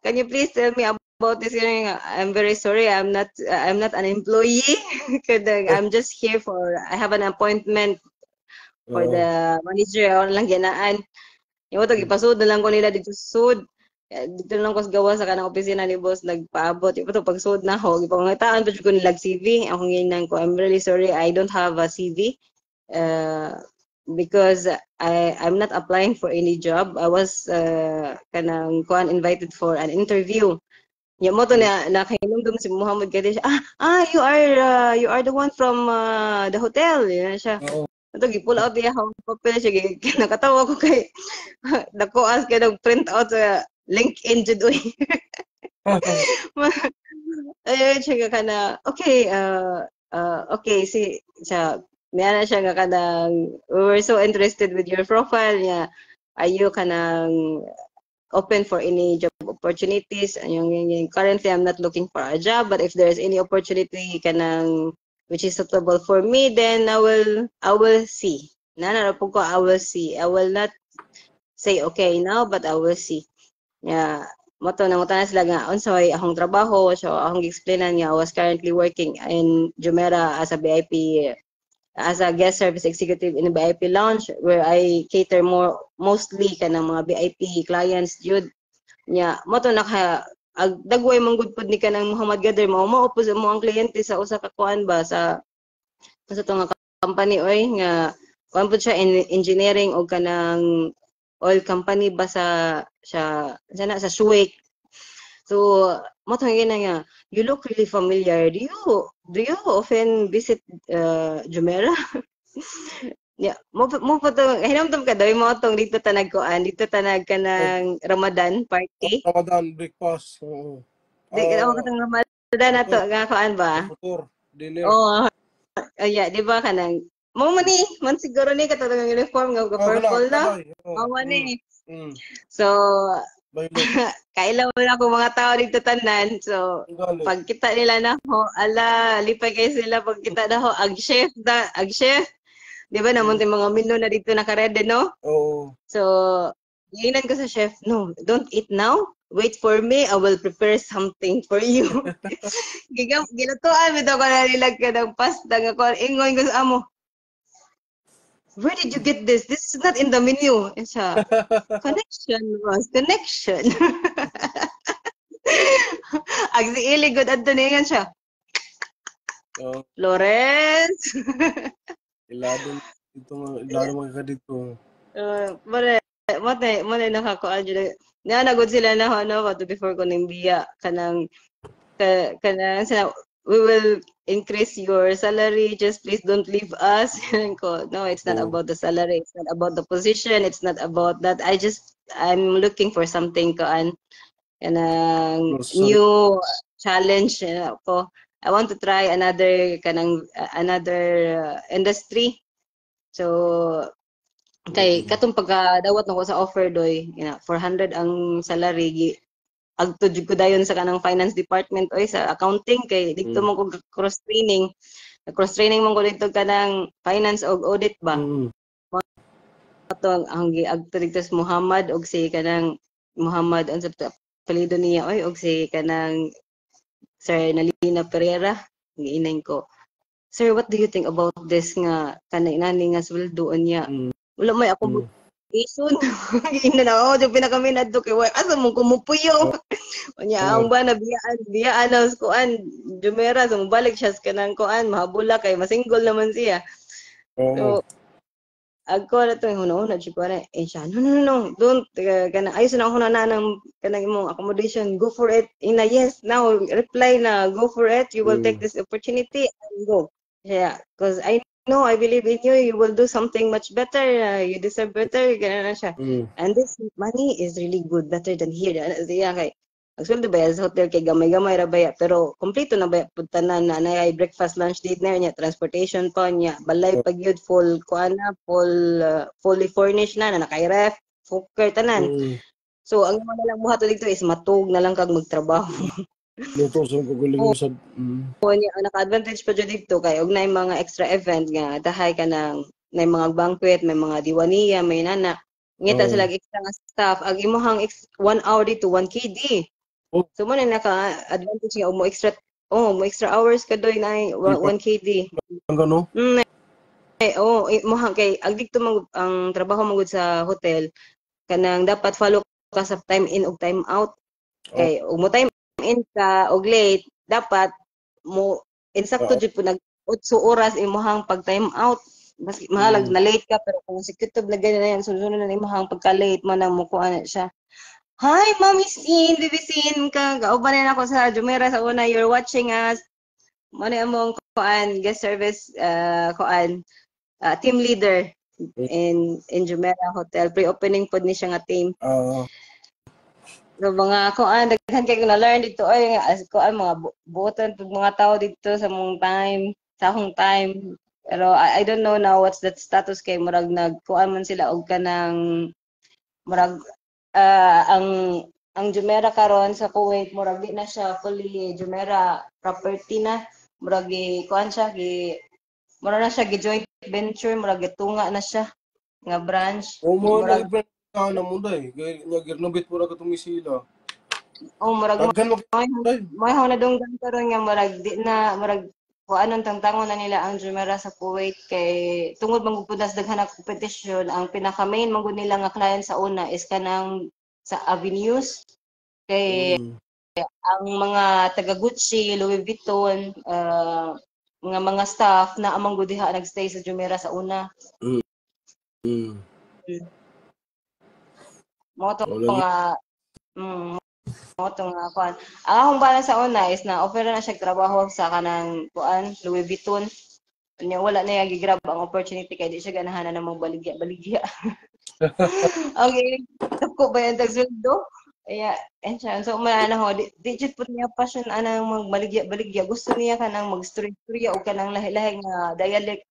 can you please tell me about this I'm very sorry I'm not an employee I'm just here for I have an appointment for the manager or lang ganaan yung to gipasud na lang ko nila dito sud dito lang ko gawa sa kanang opisina ni boss nagpaabot yung to pagsud na ho gipangitaan pa jud ko nilag CV akong ginang ko I'm really sorry I don't have a CV because I'm not applying for any job I was kanang kuan invited for an interview nya mo to na nakahinumdum si Muhammad Kadish you are the one from the hotel yan siya. Ito, gi-pull out niya akong papel siya. Nakatawa ko kay dako as ka print out sa LinkedIn jud oy. Ayun siya ka na okay okay siya niya siya nga kanang we were so interested with your profile niya. Are you kanang open for any job opportunities? Currently I'm not looking for a job but if there's any opportunity kanang which is suitable for me, then I will see. Po ko, I will see. I will not say okay now, but I will see. Yeah, moto na sila nga unsay akong trabaho, so akong explainan nga I was currently working in Jumeirah as a VIP, as a guest service executive in a VIP lounge where I cater mostly kanang mga VIP clients jud. Yeah, moto dagway man gud pod ni kanang Muhammad Gader mao po mo ang kliyente sa usa ka kuan ba sa to nga company oy nga kuan pod siya engineering o kanang oil company ba sa Suwek. So mo to nga you look really familiar. Do you often visit Jumeirah? Yeah, mo po to hinamdom ka daw mo tong dito tanag kanang Ramadan party. Ramadan breakfast. Di ka tong Ramadan na to nga kuan ba? Dinner. Yeah, di ba kanang mo man siguro ni katong uniform nga purple na. Ni. So kailan na ako mga tao dito tanan. So pag kita nila na ho, ala lipay kay sila pag kita na ho ag chef Di ba naman yung mga menu na dito nakarede, no? Oo. So, giingnan ko sa chef, no, don't eat now. Wait for me, I will prepare something for you. Ginatuan mo daw ko na nilag ka ng pasta nga ko. Ingon ko sa amo, where did you get this? This is not in the menu. And siya, connection, Ross, connection. Ang siili good at doon siya. Oo. Flores. Ilado mga ka dito. Mare nakakuan jud. Nagod sila na ano to before ko ning biya kanang sana we will increase your salary, just please don't leave us. Ko, no, it's not Oo. about the salary, it's not about the position, it's not about that. I'm looking for something kanang Sorry. new challenge ko. I want to try another industry. So kay katong pagkadawat nako sa offer doy 400 ang salary agto jud ko dayon sa kanang finance department oy sa accounting kay dito mo ko cross training mo ko dito kanang finance og audit ba ato ang agto dito sa Muhammad og si kanang Muhammad ang sa apelyido niya oy og si kanang Sir Nalina Pereira giinay ko, sir, what do you think about this nga kanay nani nga sweldo niya? Wala may ako motivation. Ina na ako, yung pinakaminad do kay asa mo kumupuyo. Unya ang ba na biyaan na kuan, Jumera so mobalik siya sa kanang kuan, mahabula kay masinggol naman siya. So agko na to huno-huno jud ko na siya. No, don't kana ayos na ako na ng kanang imong accommodation, go for it. Ina yes, now reply na go for it. You will take this opportunity and go. Yeah, because I believe in you. You will do something much better. You deserve better. Ganun na siya. And this money is really good, better than here. Siya kay actually ba sa hotel kay gamay-gamay ra baya pero kompleto na baya pud tanan na ay breakfast, lunch, dinner niya, transportation pa niya, balay pag yun full kuana, fully furnished na nakay ref, cooker tanan. So ang mo na lang buhaton dito is matug na lang kag magtrabaho. Luto sa kagaling sa Ang naka-advantage pa dyan dito kay og nay mga extra event nga dahay ka ng may mga banquet, may mga diwaniya, may nana. Ngita sila extra nga staff, ang imuhang 1 hour dito 1 KD. So mo na naka-advantage nga mo extra hours ka doy na 1 KD. Ang gano? Imuhang kay ag dito ang trabaho magud sa hotel kanang dapat follow ka sa time in ug time out. Kay ug mo time in ka og late dapat mo insakto jud po nag 8 oras imong pag time out maski mahalag na late ka pero kung executive na ganyan na yan sunod na imong pagka late man ang mukuha na siya. Hi Mommy Sin, Bibi Sin ka kauban na ako sa Jumeirah sa una, you're watching us. Mo na among kuan guest service team leader in Jumeirah Hotel, pre-opening pod ni siya nga team. So mga kuan daghan kay na learn dito ay as kuan mga buotan pag mga tao dito sa mong time, sa akong time. Pero I don't know now what's that status kay murag nagkuan man sila og kanang murag ang Jumeirah karon sa Kuwait murag di na siya fully Jumeirah property na. Murag kuan siya murag na siya joint venture, murag gitunga na siya nga branch. Murag na munday kay nagirnobit pura ka tumisila. Murag may na dunggan karon nga murag di na murag kuanon tangtangon na nila ang Jumeirah sa Kuwait kay tungod mangupudas daghan na competition ang pinaka main man nila nga client sa una is kanang sa avenues kay ang mga taga Gucci, Louis Vuitton, mga staff na amang gudiha nagstay sa Jumeirah sa una. Mo to nga kuan. Ang akong bala sa una is na offer na siya trabaho sa kanang kuan Louis Vuitton. Nya wala na yung gigrab ang opportunity kay di siya ganahan na baligya. Okay, ko ba yung tagsuldo? So man ho, di jud pud niya passion anang magbaligya. Gusto niya kanang mag-storya o kanang lahi-lahi nga dialect.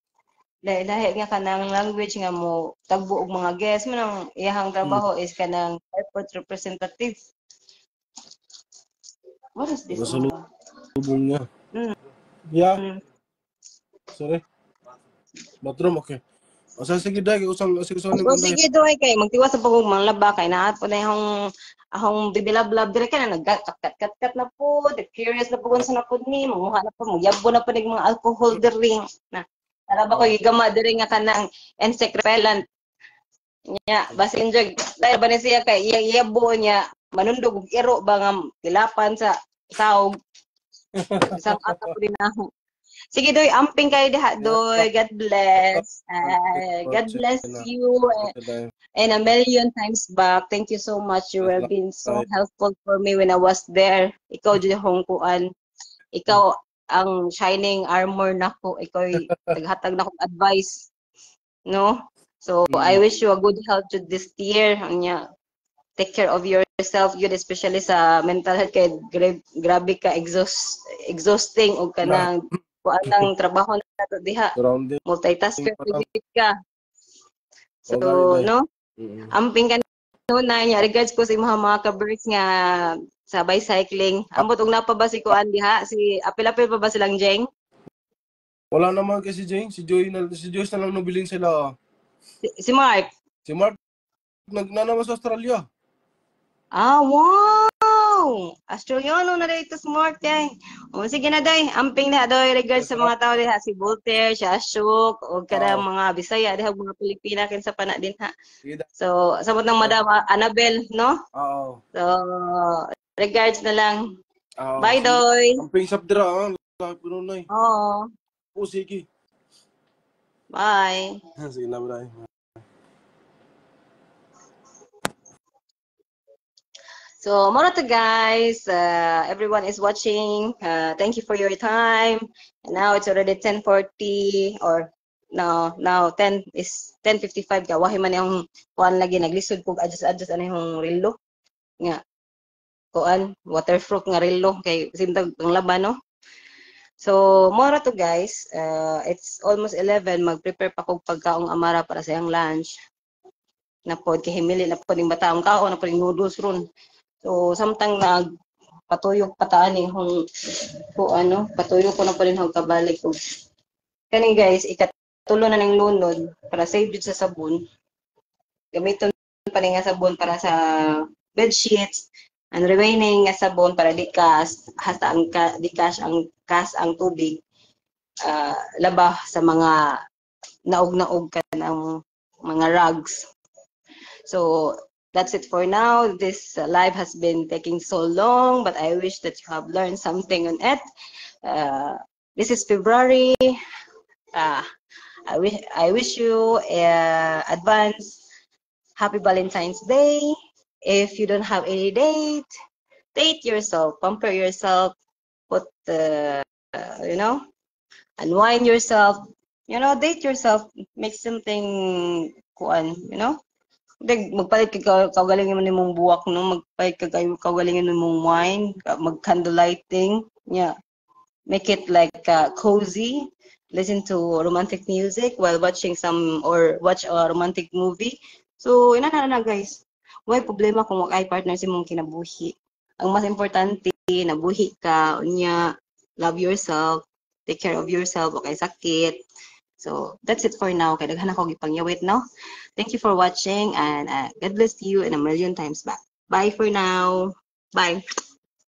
Lahi nga kanang language nga mo tagbo og mga guests man ang iyahang trabaho is kanang airport representative. What is this? Subong niya. Yeah. Sorry. Bathroom, okay. O sa sige day, usang asikuson O ko day. sige doy kay magtiwas sa pagong manglaba kay naat po na yung ahong bibilablab dire kay na nagkat-kat na po, the curious na po sa na po ni, manguha na po, magyabo na po ng mga alcohol diri na. Tara ba ko gigama diri nga kanang insect repellent nya basin jag dahil ba ni siya kay iyabo niya manundog og iro ba nga tilapan sa saog isang ata po din ako. Sige doy, amping kayo diha doy. God bless. God bless you and a million times back. Thank you so much. You have been so helpful for me when I was there. Ikaw dyan hong kuan. Ikaw ang shining armor nako. Ikaw naghatag na kong advice. No? So, I wish you a good health to this year. Anya, take care of yourself, yun, especially sa mental health. Kaya grabe ka, exhausting o ka nang kuan ng trabaho na to diha. Multitasker ka. So, no? Amping ka na niya. Regards ko sa mga ka-birds nga sa bicycling. Ambot og napaba si kuan diha, si apil-apil pa ba silang Jeng? Wala naman kasi Jeng, si Joyce na lang nabiling sila. Si Mark. Si Mark nagnanaman sa Australia. Ah, wow! Australiano na dito smart kay. O sige na day, amping na doy regards sa mga tao diha si Voltaire, si Ashok o kada mga Bisaya diha mga Pilipina kin sa pana din ha. So, sabot ng Madam Annabel, no? Oo. So, regards na lang. Bye doy. Amping sabdra ha. Puno na. Oo. O sige. Bye. Sige na bye. So, muna to guys, everyone is watching. Thank you for your time. And now it's already 10:40 or now 10 is 10:55 ka. Wahi man yung kuan lagi naglisod ko adjust ano yung relo. Nga. Kuan waterproof nga relo kay simtag ang laban no. So, muna to guys. It's almost 11. Mag-prepare pa kog pagkaong amara para sa yung lunch. Na pod kay himili na pod ning bataong kaon na pod noodles ron. So, samtang patuyok pataan hong patuyok ko na pa rin hong kabalik ko. Kani guys, ikatulo na ng lunod para save dito sa sabon. Gamiton pa rin nga sabon para sa bed sheets and remaining nga sabon para dikas hasta ang dikas ang tubig laba sa mga naog ka ng mga rugs. So, that's it for now. This live has been taking so long, but I wish that you have learned something on it. This is February. I wish you advance happy Valentine's Day. If you don't have any date yourself, pamper yourself, put unwind yourself. Date yourself. Make something kuan. Magpalit ka kaugalingan mo nimong buwak no, magpalit ka kaugalingan nimong wine, mag-candle lighting, yeah. Make it like cozy, listen to romantic music while watching watch a romantic movie. So, ina na guys. Why problema kung wag ay partner si mong kinabuhi. Ang mas importante, nabuhi ka, unya, love yourself, take care of yourself, okay sakit. So, that's it for now. Kaya daghan ako gipangyawit, no? Thank you for watching and God bless you and a million times back. Bye for now. Bye.